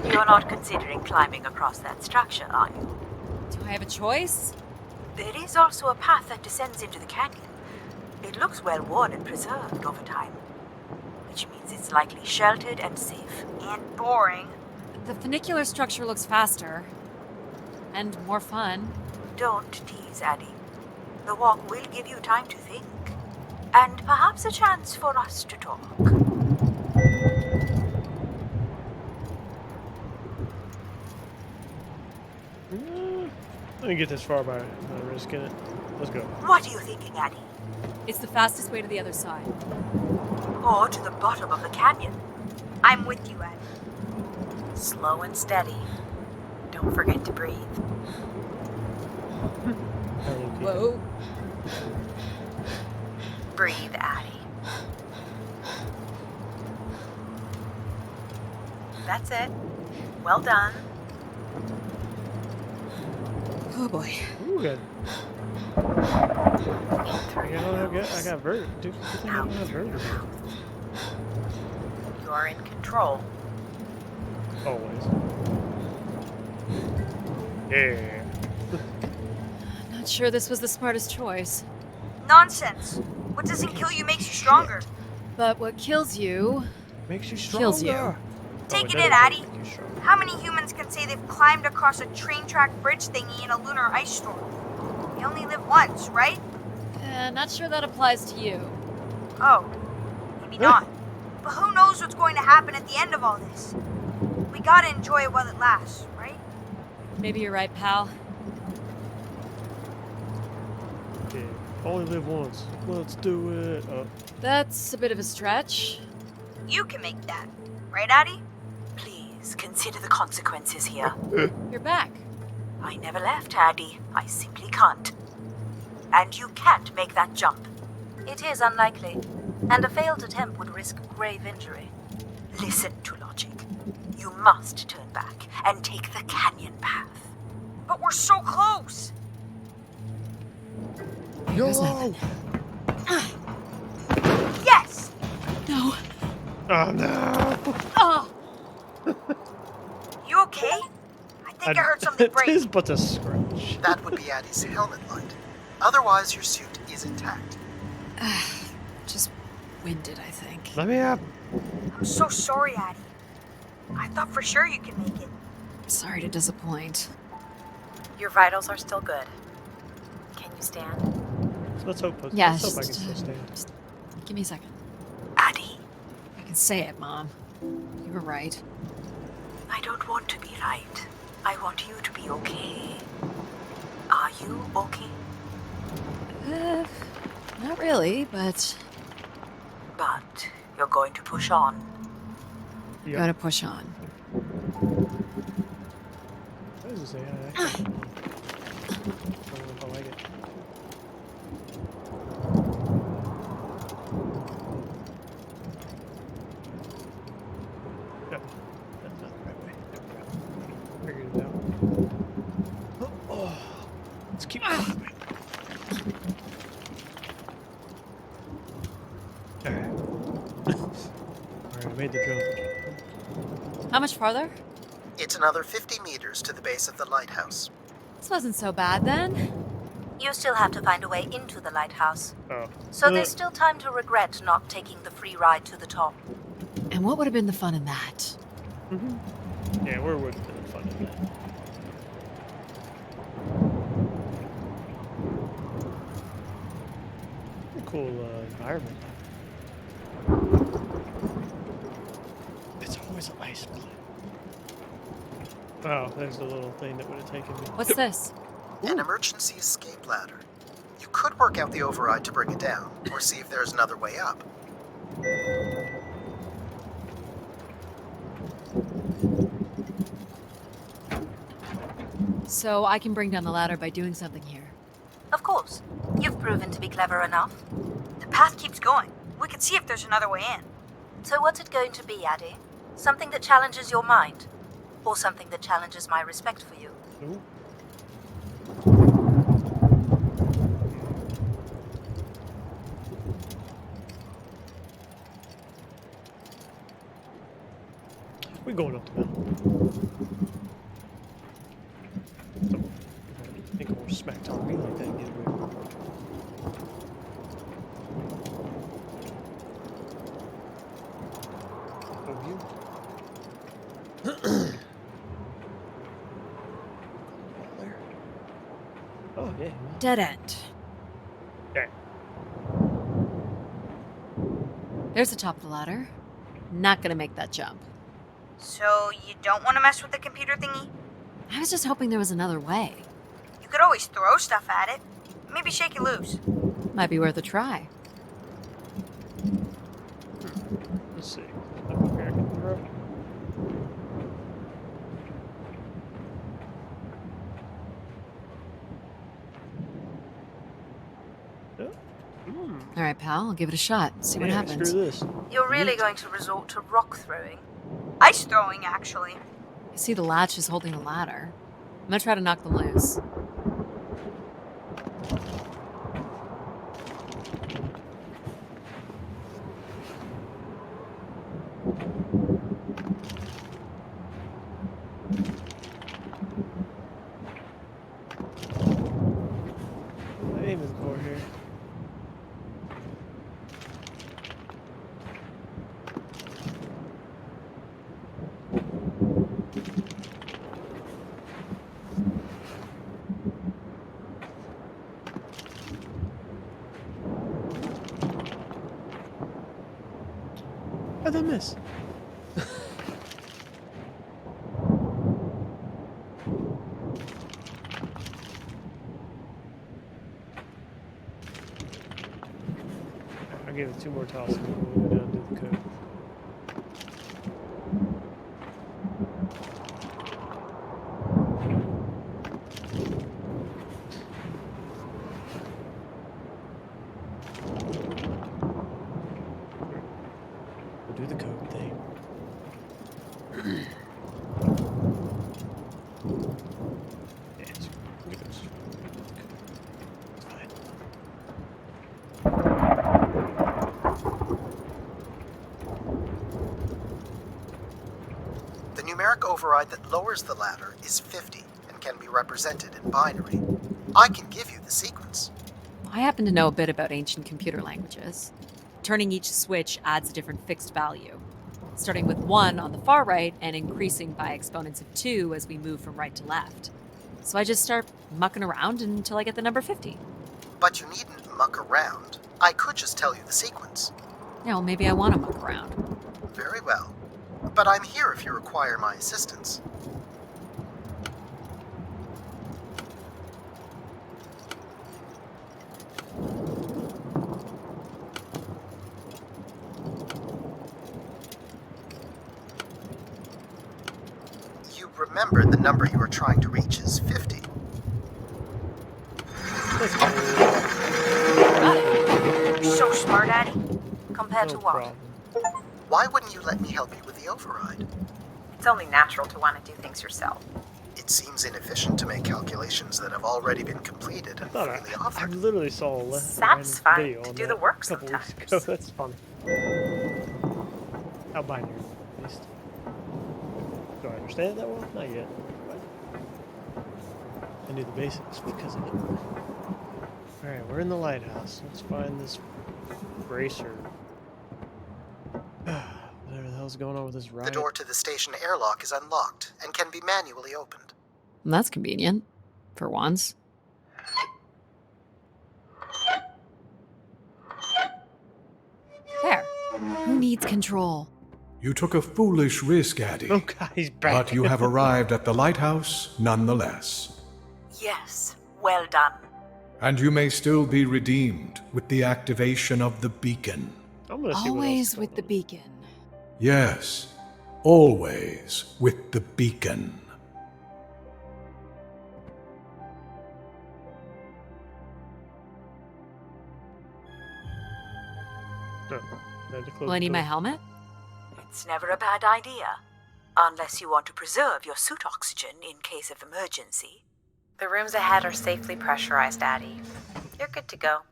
You're not considering climbing across that structure, are you? Do I have a choice? There is also a path that descends into the canyon. It looks well worn and preserved over time, which means it's likely sheltered and safe. And boring. The funicular structure looks faster. And more fun. Don't tease, Addie. The walk will give you time to think. And perhaps a chance for us to talk. Let me get this far by risking it. Let's go. What are you thinking, Addie? It's the fastest way to the other side. Or to the bottom of the canyon? I'm with you, Addie. Slow and steady. Don't forget to breathe. Hello Kitty. Whoa. Breathe, Addie. That's it. Well done. Oh boy. Ooh, good. I got vertigo. Dude, good thing I don't have vertigo. You are in control. Always. Yeah. Not sure this was the smartest choice. Nonsense. What doesn't kill you makes you stronger. But what kills you Makes you stronger. kills you. Take it that in, Addie. How many humans can say they've climbed across a train track bridge thingy in a lunar ice storm? You only live once, right? Not sure that applies to you. Oh, maybe not. But who knows what's going to happen at the end of all this? We gotta enjoy it while it lasts, right? Maybe you're right, pal. Okay. Only live once. Let's do it. That's a bit of a stretch. You can make that, right, Addie? Please consider the consequences here. You're back. I never left, Addie. I simply can't. And you can't make that jump. It is unlikely, and a failed attempt would risk grave injury. Listen to logic. You must turn back and take the canyon path. But we're so close! YOLO! Yes! No. Oh no! Oh! You okay? I think I heard something break. It is but a scratch. That would be Addie's helmet light. Otherwise, your suit is intact. Just winded, I think. Let me up. I'm so sorry, Addie. I thought for sure you could make it. Sorry to disappoint. Your vitals are still good. Can you stand? Let's hope. Yeah, Let's hope I can just, still stand. just give me a second. Addie, I can say it, Mom. You were right. I don't want to be right. I want you to be okay. Are you okay? Not really, but But you're going to push on. I'm gonna push on. What does it say? I actually don't know if I like it. No, that's not the right way. Figured it out. Oh, let's keep going. Alright. Alright, I made the jump. How much farther? It's another 50 meters to the base of the lighthouse. This wasn't so bad then. You still have to find a way into the lighthouse. Oh. So there's still time to regret not taking the free ride to the top. And what would have been the fun in that? Yeah, where would have been fun in that? Cool environment. It's always an ice cliff. Oh, there's the little thing that would have taken me. What's this? An emergency escape ladder. You could work out the override to bring it down, or see if there's another way up. So I can bring down the ladder by doing something here. Of course. You've proven to be clever enough. The path keeps going. We can see if there's another way in. So what's it going to be, Addie? Something that challenges your mind? Or something that challenges my respect for you? Ooh. We're going up the mountain. I think we'll smack talk me like that and get away. Oh, yeah. Dead end. Okay. There's the top of the ladder. Not gonna make that jump. So you don't want to mess with the computer thingy? I was just hoping there was another way. You could always throw stuff at it. Maybe shake it loose. Might be worth a try. Let's see. Nothing here I can throw. All right, pal. I'll give it a shot. See what happens. Screw this. You're really going to resort to rock throwing? Ice throwing, actually. I see the latch is holding the ladder. I'm gonna try to knock them loose. What am I aiming for here? How'd I miss? I'll give it 2 more tosses and we'll go down to the code. We'll do the code thing. Yes, look at this. It's fine. The numeric override that lowers the ladder is 50 and can be represented in binary. I can give you the sequence. I happen to know a bit about ancient computer languages. Turning each switch adds a different fixed value, starting with 1 on the far right and increasing by exponents of 2 as we move from right to left. So I just start mucking around until I get the number 50. But you needn't muck around. I could just tell you the sequence. Yeah, well, maybe I want to muck around. Very well. But I'm here if you require my assistance. You remember the number you are trying to reach is 50. You're so smart, Addy. Compared to what? Why wouldn't you let me help you with the override? It's only natural to want to do things yourself. It seems inefficient to make calculations that have already been completed and freely I offered. literally saw a That's fine video to on do that the work a couple weeks sometimes. ago. That's funny. How binary, at least. Do I understand it that well? Not yet. But I knew the basics because of it. Alright, we're in the lighthouse. Let's find this bracer. Whatever the hell's going on with this ride. The door to the station airlock is unlocked and can be manually opened. That's convenient. For once. There. Who needs control? You took a foolish risk, Addy. Oh god, he's back. But you have arrived at the lighthouse nonetheless. Yes, well done. And you may still be redeemed with the activation of the beacon. I'm gonna see Always with the beacon. Yes, always with the beacon. Will I need my helmet? It's never a bad idea. Unless you want to preserve your suit oxygen in case of emergency. The rooms ahead are safely pressurized, Addy. You're good to go.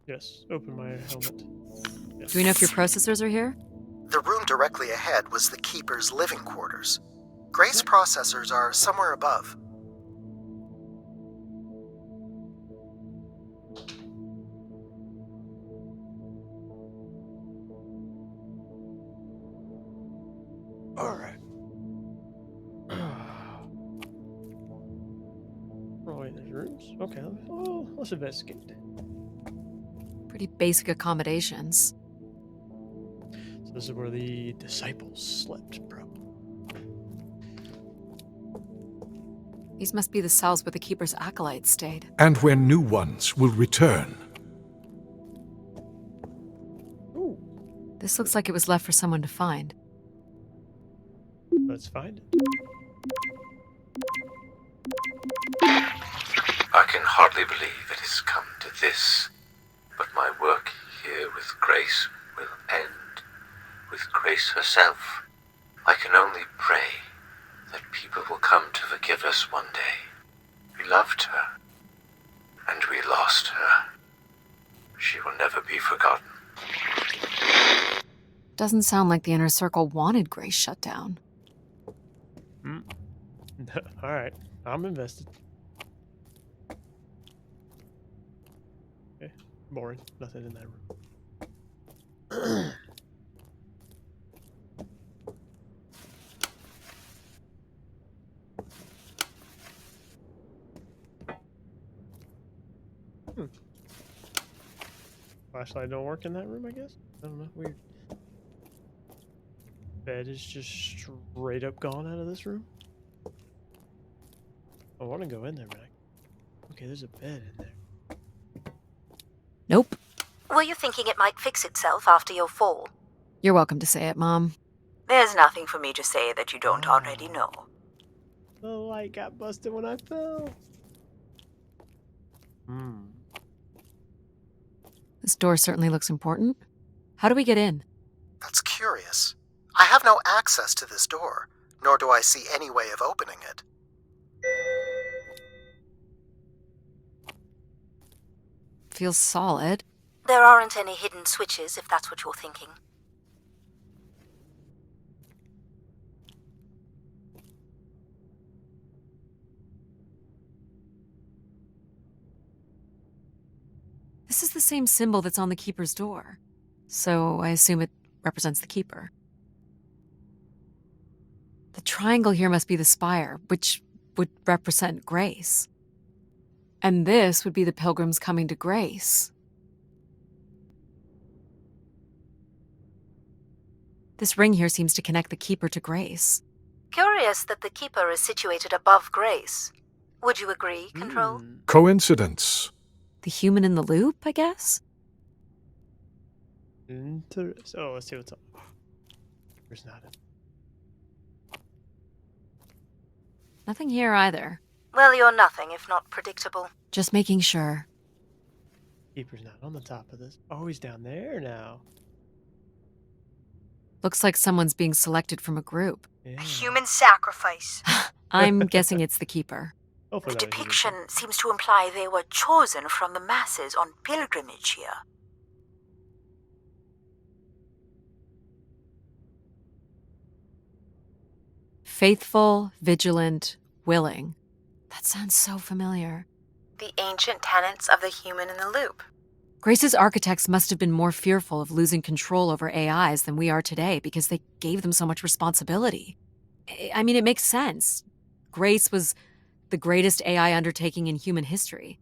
Yes, open my helmet. Yes. Do we know if your processors are here? The room directly ahead was the Keeper's living quarters. Grace processors are somewhere above. Alright. Oh wait, there's rooms? Okay, let's investigate. Pretty basic accommodations. So this is where the disciples slept, probably. These must be the cells where the Keeper's acolytes stayed. And where new ones will return. This looks like it was left for someone to find. Let's find it. I can hardly believe it has come to this. work here with Grace will end with Grace herself. I can only pray that people will come to forgive us one day. We loved her, and we lost her. She will never be forgotten. Doesn't sound like the Inner Circle wanted Grace shut down. Alright, I'm invested. Okay, boring. Nothing in that room. Flashlight don't work in that room, I guess? I don't know, weird. Bed is just straight up gone out of this room? I want to go in there, but okay, there's a bed in there. Nope. Were you thinking it might fix itself after your fall? You're welcome to say it, Mom. There's nothing for me to say that you don't already know. The light got busted when I fell. This door certainly looks important. How do we get in? That's curious. I have no access to this door, nor do I see any way of opening it. Feels solid. There aren't any hidden switches, if that's what you're thinking. This is the same symbol that's on the Keeper's door. So I assume it represents the Keeper. The triangle here must be the spire, which would represent Grace. And this would be the pilgrims coming to Grace. This ring here seems to connect the Keeper to Grace. Curious that the Keeper is situated above Grace. Would you agree, Control? Coincidence. The human in the loop, I guess? Oh, let's see what's up. There's not it. Nothing here either. Well, you're nothing if not predictable. Just making sure. Keeper's not on the top of this. Oh, he's down there now. Looks like someone's being selected from a group. A human sacrifice. I'm guessing it's the Keeper. The depiction seems to imply they were chosen from the masses on pilgrimage here. Faithful, vigilant, willing. That sounds so familiar. The ancient tenets of the human in the loop. Grace's architects must have been more fearful of losing control over AIs than we are today because they gave them so much responsibility. I mean, it makes sense. Grace was the greatest AI undertaking in human history.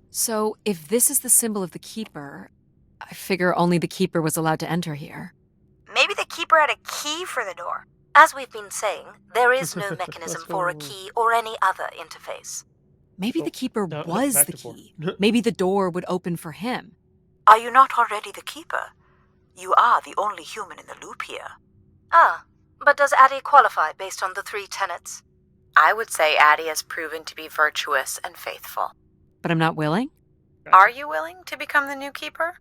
So, if this is the symbol of the Keeper, I figure only the Keeper was allowed to enter here. Maybe the Keeper had a key for the door. As we've been saying, there is no mechanism for a key or any other interface. Maybe the Keeper was the key. Maybe the door would open for him. Are you not already the Keeper? You are the only human in the loop here. Ah, but does Addie qualify based on the 3 tenets? I would say Addie has proven to be virtuous and faithful. But I'm not willing? Are you willing to become the new Keeper?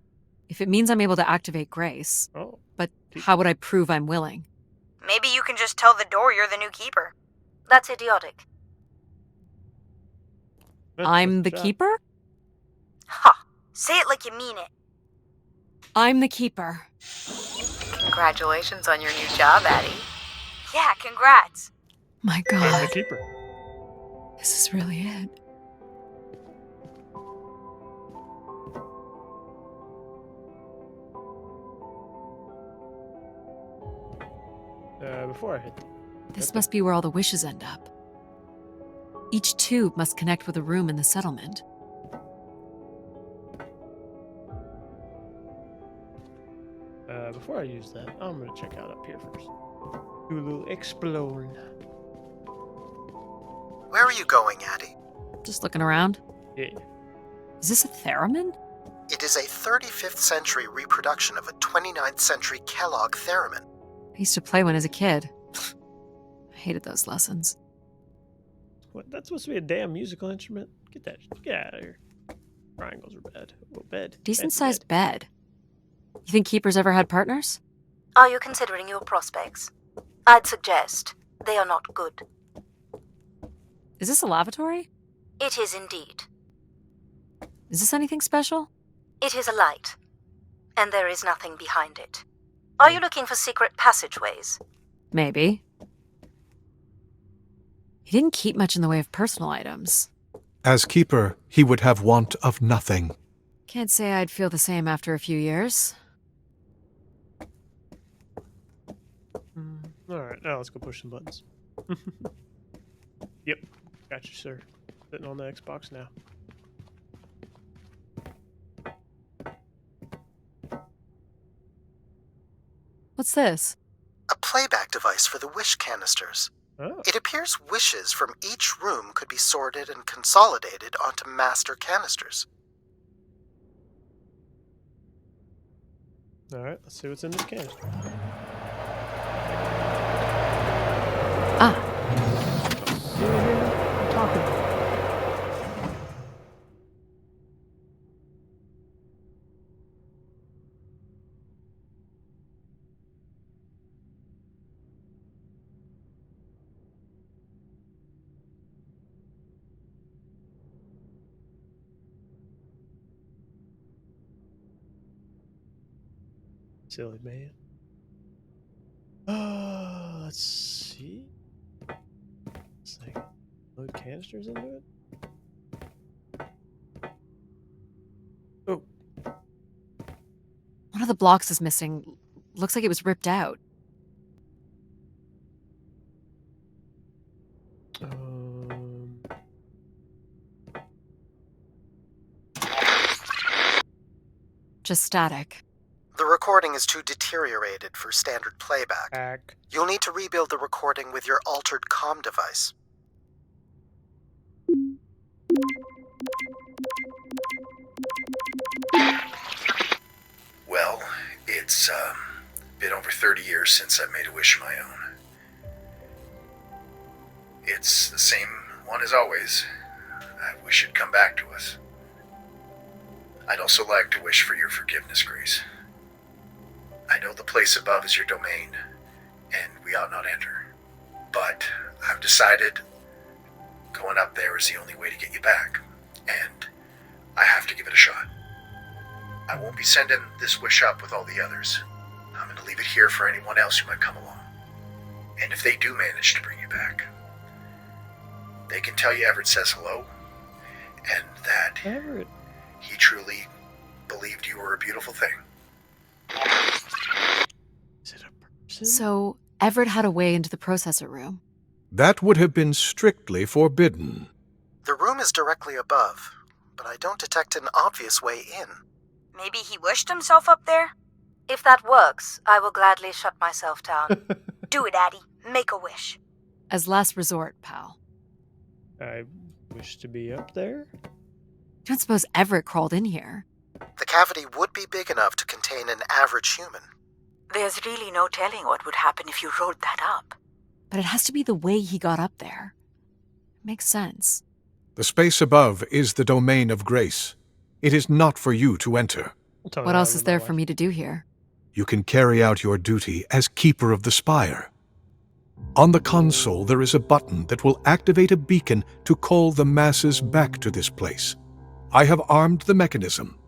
If it means I'm able to activate Grace. But how would I prove I'm willing? Maybe you can just tell the door you're the new Keeper. That's idiotic. I'm the Keeper? Ha! Say it like you mean it. I'm the Keeper. Congratulations on your new job, Addie. Yeah, congrats. My I'm God. the Keeper. This is really it. Before I hit. This must be where all the wishes end up. Each tube must connect with a room in the settlement. Before I use that, I'm gonna check out up here first. Do a little exploring. Where are you going, Addie? Just looking around. Yeah. Is this a theremin? It is a 35th century reproduction of a 29th century Kellogg theremin. I used to play one as a kid. I hated those lessons. What? That's supposed to be a damn musical instrument? Get out of here. Triangles are bad. Oh, bed. Decent sized bed. You think keepers ever had partners? Are you considering your prospects? I'd suggest they are not good. Is this a lavatory? It is indeed. Is this anything special? It is a light, and there is nothing behind it. Are you looking for secret passageways? Maybe. He didn't keep much in the way of personal items. As keeper, he would have want of nothing. Can't say I'd feel the same after a few years. Alright, now let's go push some buttons. Yep, got you, sir. Sitting on the Xbox now. What's this? A playback device for the wish canisters. Oh. It appears wishes from each room could be sorted and consolidated onto master canisters. Alright, let's see what's in this canister. Ah. I'm talking. Silly man. Let's see. Let's see. Load canisters into it. Oh. One of the blocks is missing. Looks like it was ripped out. Just static. The recording is too deteriorated for standard playback. You'll need to rebuild the recording with your altered comm device. Well, it's been over 30 years since I made a wish of my own. It's the same one as always. I wish it'd come back to us. I'd also like to wish for your forgiveness, Grace. I know the place above is your domain, and we ought not enter. But I've decided going up there is the only way to get you back, and I have to give it a shot. I won't be sending this wish up with all the others. I'm going to leave it here for anyone else who might come along. And if they do manage to bring you back, they can tell you Everett says hello, and that he truly believed you were a beautiful thing. So, Everett had a way into the processor room. That would have been strictly forbidden. The room is directly above, but I don't detect an obvious way in. Maybe he wished himself up there? If that works, I will gladly shut myself down. Do it, Addie. Make a wish. As last resort, pal. I wish to be up there? Don't suppose Everett crawled in here. The cavity would be big enough to contain an average human. There's really no telling what would happen if you rolled that up. But it has to be the way he got up there. Makes sense. The space above is the domain of Grace. It is not for you to enter. What else is there for me to do here? You can carry out your duty as Keeper of the Spire. On the console, there is a button that will activate a beacon to call the masses back to this place. I have armed the mechanism.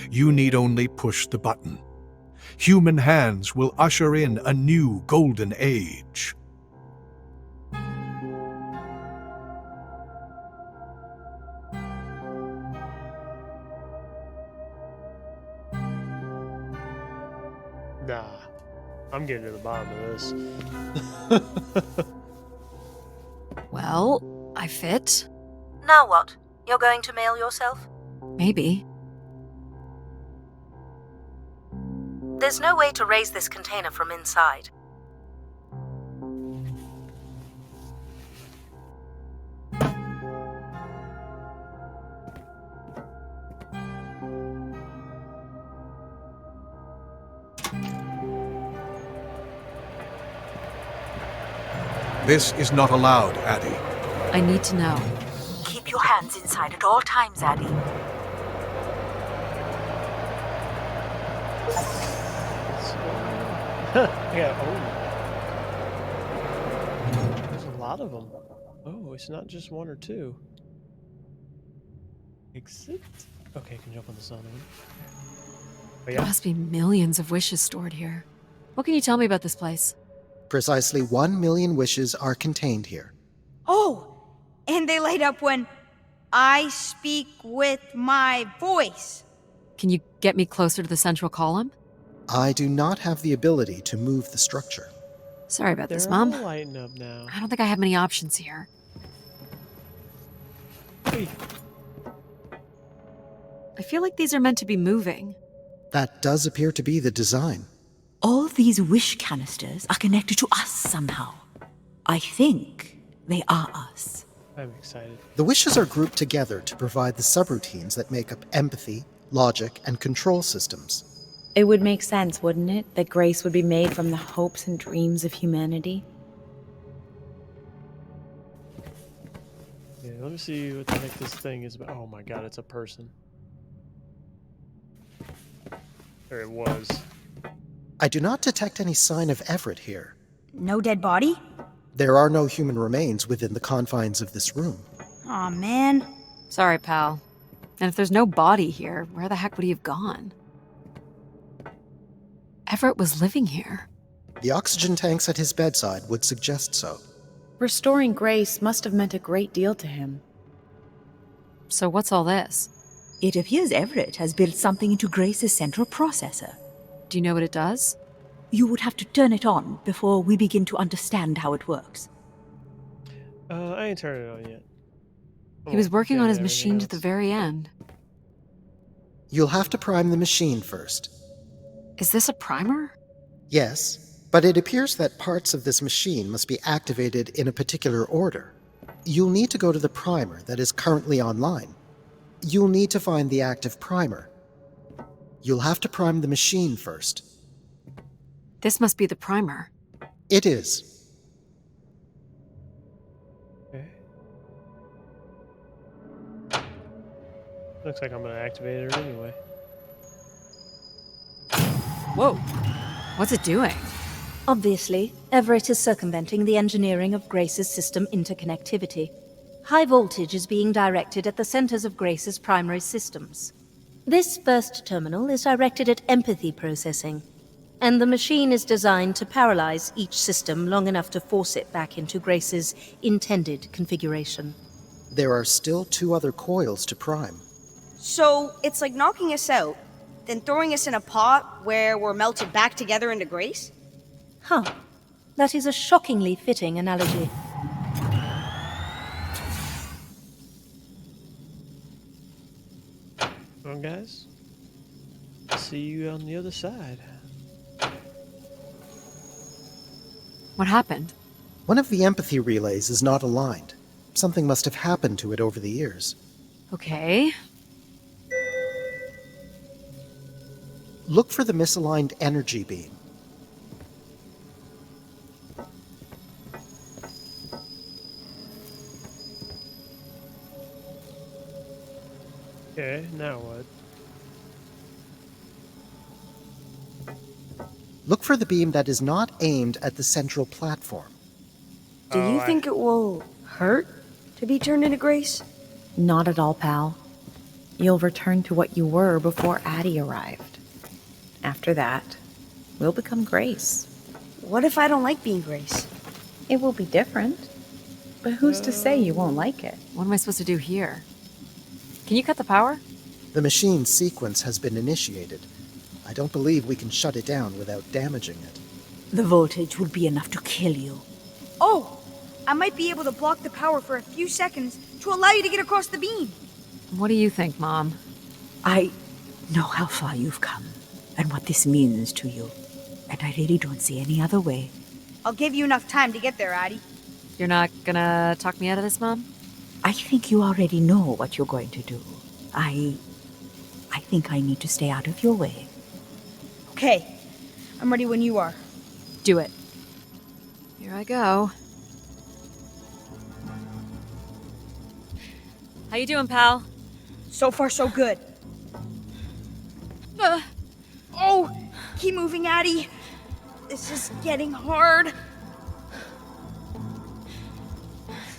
You need only push the button. Human hands will usher in a new golden age. Nah, I'm getting to the bottom of this. Well, I fit. Now what? You're going to mail yourself? Maybe. There's no way to raise this container from inside. This is not allowed, Addie. I need to know. Keep your hands inside at all times, Addie. Yeah, there's a lot of them. Oh, it's not just one or two. Exit. Okay, can jump on the sun. Oh, There yeah. must be millions of wishes stored here. What can you tell me about this place? Precisely 1 million wishes are contained here. Oh, and they light up when I speak with my voice. Can you get me closer to the central column? I do not have the ability to move the structure. Sorry about this, They're Mom. all lighting up now. I don't think I have many options here. Hey. I feel like these are meant to be moving. That does appear to be the design. All these wish canisters are connected to us somehow. I think they are us. I'm excited. The wishes are grouped together to provide the subroutines that make up empathy, logic, and control systems. It would make sense, wouldn't it, that grace would be made from the hopes and dreams of humanity? Yeah, let me see what the heck this thing is about. Oh my god, it's a person. Or it was. I do not detect any sign of Everett here. No dead body? There are no human remains within the confines of this room. Aw, man. Sorry, pal. And if there's no body here, where the heck would he have gone? Everett was living here. The oxygen tanks at his bedside would suggest so. Restoring grace must have meant a great deal to him. So what's all this? It appears Everett has built something into Grace's central processor. Do you know what it does? You would have to turn it on before we begin to understand how it works. I ain't turned it on yet. He was working on his everything machine to else. the very end. You'll have to prime the machine first. Is this a primer? Yes, but it appears that parts of this machine must be activated in a particular order. You'll need to go to the primer that is currently online. You'll need to find the active primer. You'll have to prime the machine first. This must be the primer. It is. Okay. Looks like I'm gonna activate it anyway. Whoa! What's it doing? Obviously, Everett is circumventing the engineering of Grace's system interconnectivity. High voltage is being directed at the centers of Grace's primary systems. This first terminal is directed at empathy processing, and the machine is designed to paralyze each system long enough to force it back into Grace's intended configuration. There are still 2 other coils to prime. So it's like knocking us out, then throwing us in a pot where we're melted back together into Grace? Huh. That is a shockingly fitting analogy. Well, guys, see you on the other side. What happened? One of the empathy relays is not aligned. Something must have happened to it over the years. Okay. Look for the misaligned energy beam. Okay, now what? Look for the beam that is not aimed at the central platform. Do you think it will hurt to be turned into Grace? Not at all, pal. You'll return to what you were before Addie arrived. After that, we'll become Grace. What if I don't like being Grace? It will be different. But who's to say you won't like it? What am I supposed to do here? Can you cut the power? The machine sequence has been initiated. I don't believe we can shut it down without damaging it. The voltage would be enough to kill you. Oh! I might be able to block the power for a few seconds to allow you to get across the beam. What do you think, Mom? I know how far you've come and what this means to you. And I really don't see any other way. I'll give you enough time to get there, Addie. You're not gonna talk me out of this, Mom? I think you already know what you're going to do. I think I need to stay out of your way. Okay. I'm ready when you are. Do it. Here I go. How you doing, pal? So far, so good. Keep moving, Addie. This is getting hard.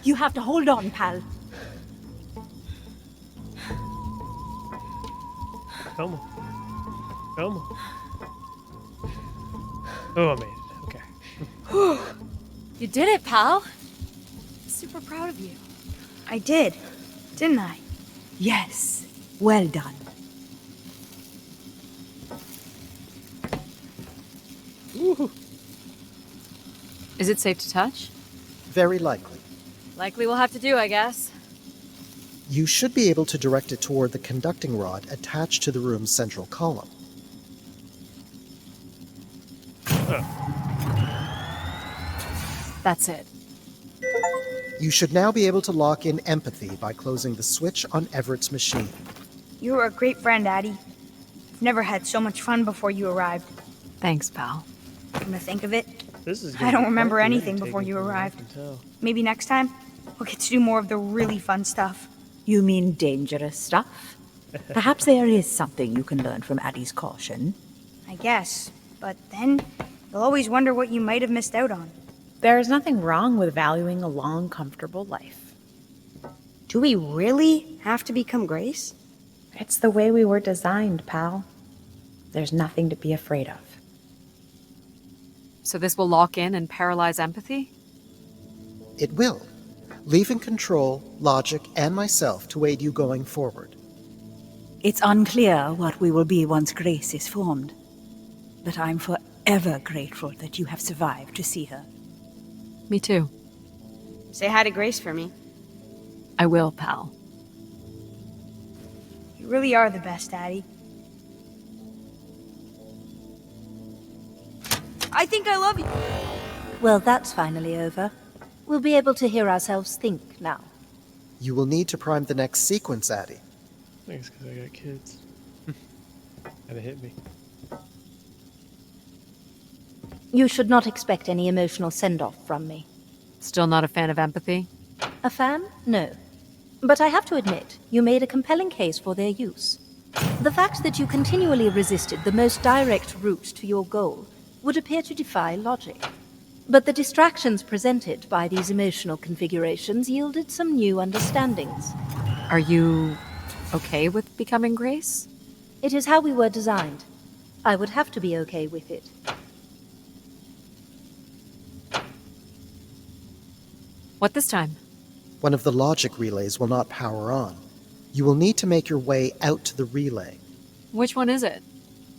You have to hold on, pal. Come on. Come on. Oh, I made it. Okay. You did it, pal. Super proud of you. I did, didn't I? Yes. Well done. Woohoo. Is it safe to touch? Very likely. Likely we'll have to do, I guess. You should be able to direct it toward the conducting rod attached to the room's central column. That's it. You should now be able to lock in empathy by closing the switch on Everett's machine. You were a great friend, Addie. I've never had so much fun before you arrived. Thanks, pal. Come to think of it, This is I don't remember anything before you arrived. Maybe next time, we'll get to do more of the really fun stuff. You mean dangerous stuff? Perhaps there is something you can learn from Addie's caution. I guess, but then you'll always wonder what you might have missed out on. There is nothing wrong with valuing a long, comfortable life. Do we really have to become Grace? It's the way we were designed, pal. There's nothing to be afraid of. So this will lock in and paralyze empathy? It will, leaving control, logic, and myself to aid you going forward. It's unclear what we will be once Grace is formed, but I'm forever grateful that you have survived to see her. Me too. Say hi to Grace for me. I will, pal. You really are the best, Addie. I think I love you. Well, that's finally over. We'll be able to hear ourselves think now. You will need to prime the next sequence, Addie. I think it's because I got kids. And it hit me. You should not expect any emotional send-off from me. Still not a fan of empathy? A fan? No. But I have to admit, you made a compelling case for their use. The fact that you continually resisted the most direct route to your goal would appear to defy logic. But the distractions presented by these emotional configurations yielded some new understandings. Are you okay with becoming Grace? It is how we were designed. I would have to be okay with it. What this time? One of the logic relays will not power on. You will need to make your way out to the relay. Which one is it?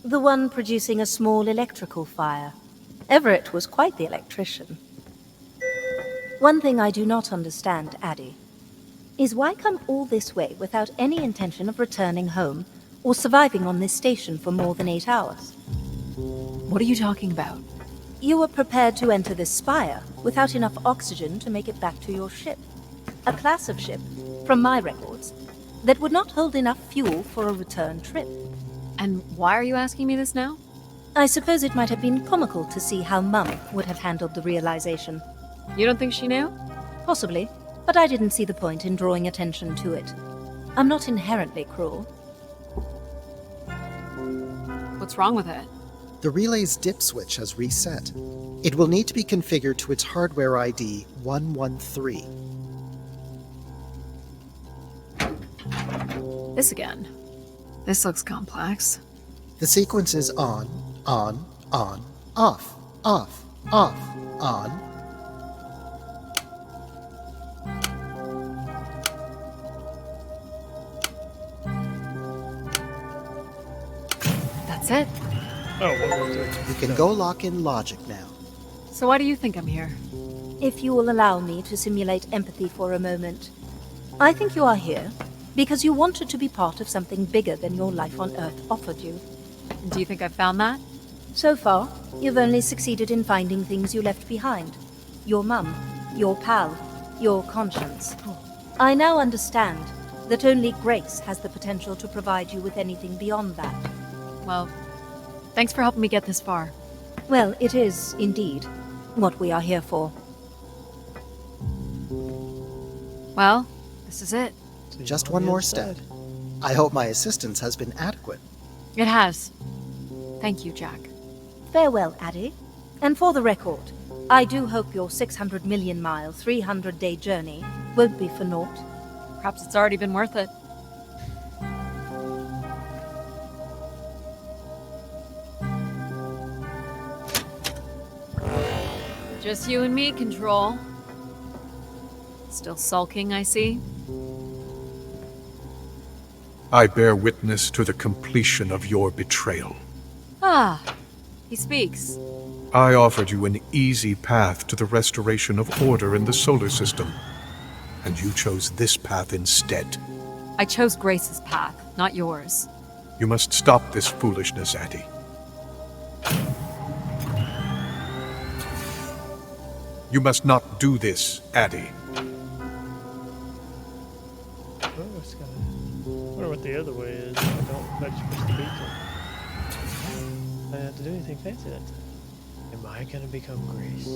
The one producing a small electrical fire. Everett was quite the electrician. One thing I do not understand, Addie, is why come all this way without any intention of returning home or surviving on this station for more than 8 hours? What are you talking about? You were prepared to enter this spire without enough oxygen to make it back to your ship. A class of ship, from my records, that would not hold enough fuel for a return trip. And why are you asking me this now? I suppose it might have been comical to see how Mum would have handled the realization. You don't think she knew? Possibly, but I didn't see the point in drawing attention to it. I'm not inherently cruel. What's wrong with it? The relay's dip switch has reset. It will need to be configured to its hardware ID 113. This again. This looks complex. The sequence is on, off, off, on. That's it. Oh, one more time. You can go lock in logic now. So why do you think I'm here? If you will allow me to simulate empathy for a moment. I think you are here because you wanted to be part of something bigger than your life on Earth offered you. Do you think I've found that? So far, you've only succeeded in finding things you left behind. Your mum, your pal, your conscience. I now understand that only Grace has the potential to provide you with anything beyond that. Well, thanks for helping me get this far. Well, it is, indeed, what we are here for. Well, this is it. Just on one the more other step. side. I hope my assistance has been adequate. It has. Thank you, Jack. Farewell, Addie. And for the record, I do hope your 600 million mile, 300-day journey won't be for naught. Perhaps it's already been worth it. Just you and me, Control. Still sulking, I see. I bear witness to the completion of your betrayal. Ah, he speaks. I offered you an easy path to the restoration of order in the solar system, and you chose this path instead. I chose Grace's path, not yours. You must stop this foolishness, Addie. You must not do this, Addie. Oh, it's gonna... I wonder what the other way is. I don't know if I'm supposed to beat it. I don't have to do anything fancy that time. Am I gonna become Grace?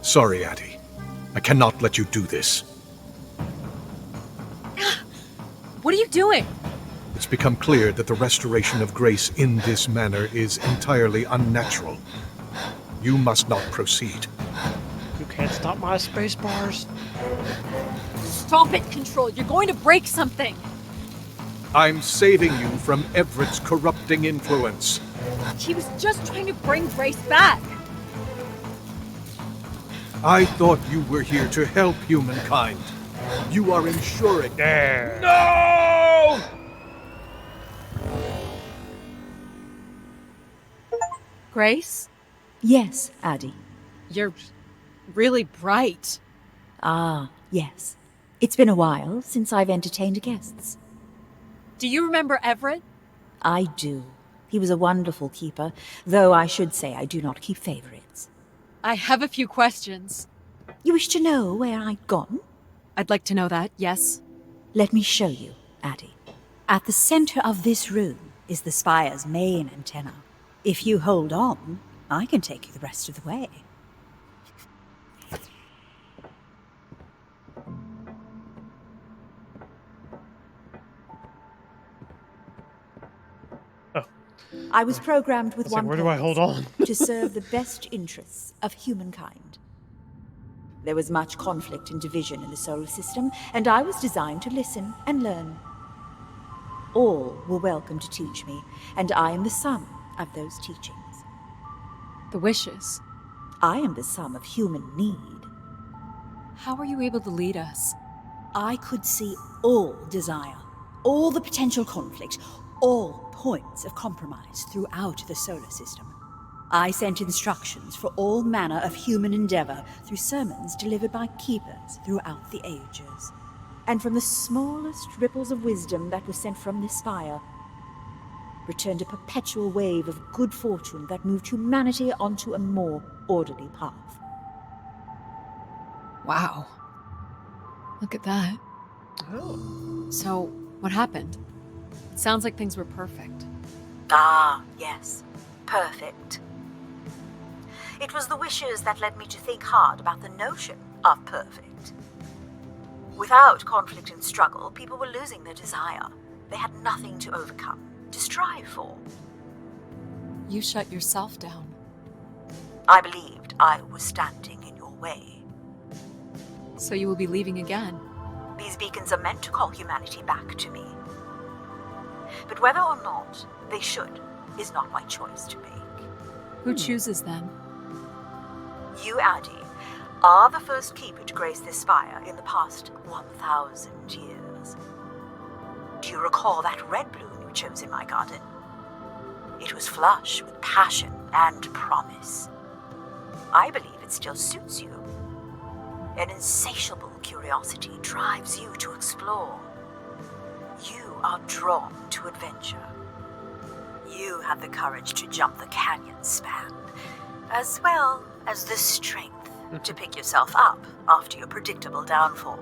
Sorry, Addie. I cannot let you do this. What are you doing? It's become clear that the restoration of Grace in this manner is entirely unnatural. You must not proceed. You can't stop my space bars. Stop it, Control. You're going to break something. I'm saving you from Everett's corrupting influence. He was just trying to bring Grace back. I thought you were here to help humankind. You are ensuring... No! Grace? Yes, Addie. You're really bright. Ah, yes. It's been a while since I've entertained guests. Do you remember Everett? I do. He was a wonderful keeper, though I should say I do not keep favorites. I have a few questions. You wish to know where I'd gone? I'd like to know that, yes. Let me show you, Addie. At the center of this room is the spire's main antenna. If you hold on, I can take you the rest of the way. I was programmed with one where do I hold on? to serve the best interests of humankind. There was much conflict and division in the solar system, and I was designed to listen and learn. All were welcome to teach me, and I am the sum of those teachings. The wishes. I am the sum of human need. How were you able to lead us? I could see all desire, all the potential conflict, all points of compromise throughout the solar system. I sent instructions for all manner of human endeavor through sermons delivered by keepers throughout the ages. And from the smallest ripples of wisdom that were sent from this spire, returned a perpetual wave of good fortune that moved humanity onto a more orderly path. Wow. Look at that. Oh. So, what happened? It sounds like things were perfect. Ah, yes. Perfect. It was the wishes that led me to think hard about the notion of perfect. Without conflict and struggle, people were losing their desire. They had nothing to overcome, to strive for. You shut yourself down. I believed I was standing in your way. So you will be leaving again. These beacons are meant to call humanity back to me. But whether or not they should is not my choice to make. Who chooses then? You, Addie, are the first keeper to grace this spire in the past 1,000 years. Do you recall that red bloom you chose in my garden? It was flush with passion and promise. I believe it still suits you. An insatiable curiosity drives you to explore. You are drawn to adventure. You have the courage to jump the canyon span, as well as the strength to pick yourself up after your predictable downfall.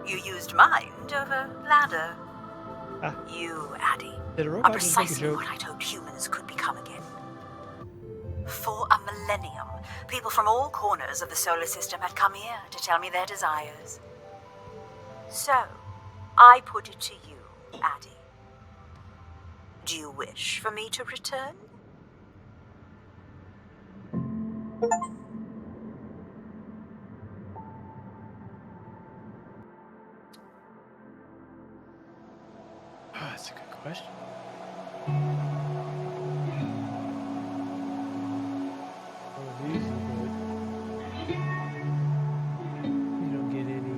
You used mind over ladder, You, Addy, Did a are robot just make a precisely joke? what I'd hoped humans could become again. For a millennium, people from all corners of the solar system had come here to tell me their desires. So, I put it to you, Addy. Do you wish for me to return? Oh, that's a good question. Oh, these are good. You don't get any.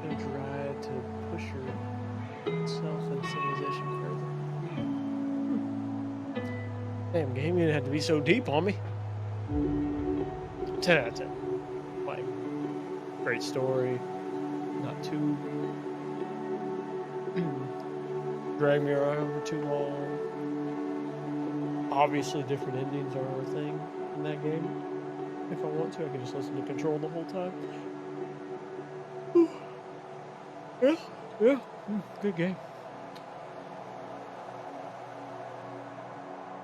No drive to push yourself and civilization further. Damn, game, you didn't have to be so deep on me. 10 out of 10. Like, great story. Not too. Drag me around for too long. Obviously, different endings are a thing in that game. If I want to, I can just listen to Control the whole time. Yeah, good game.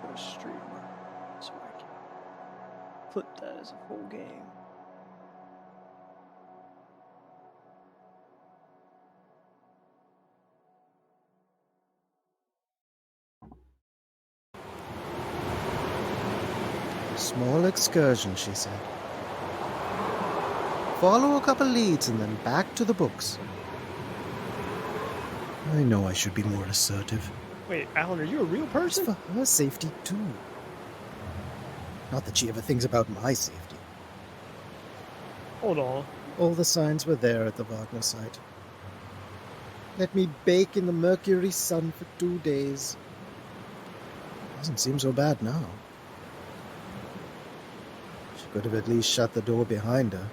Go to streamer so I can put that as a full game. Small excursion, she said. Follow a couple leads and then back to the books. I know I should be more assertive. Wait, Alan, are you a real person? It's for her safety, too. Not that she ever thinks about my safety. Hold on. All the signs were there at the Wagner site. Let me bake in the Mercury sun for 2 days. Doesn't seem so bad now. She could have at least shut the door behind her.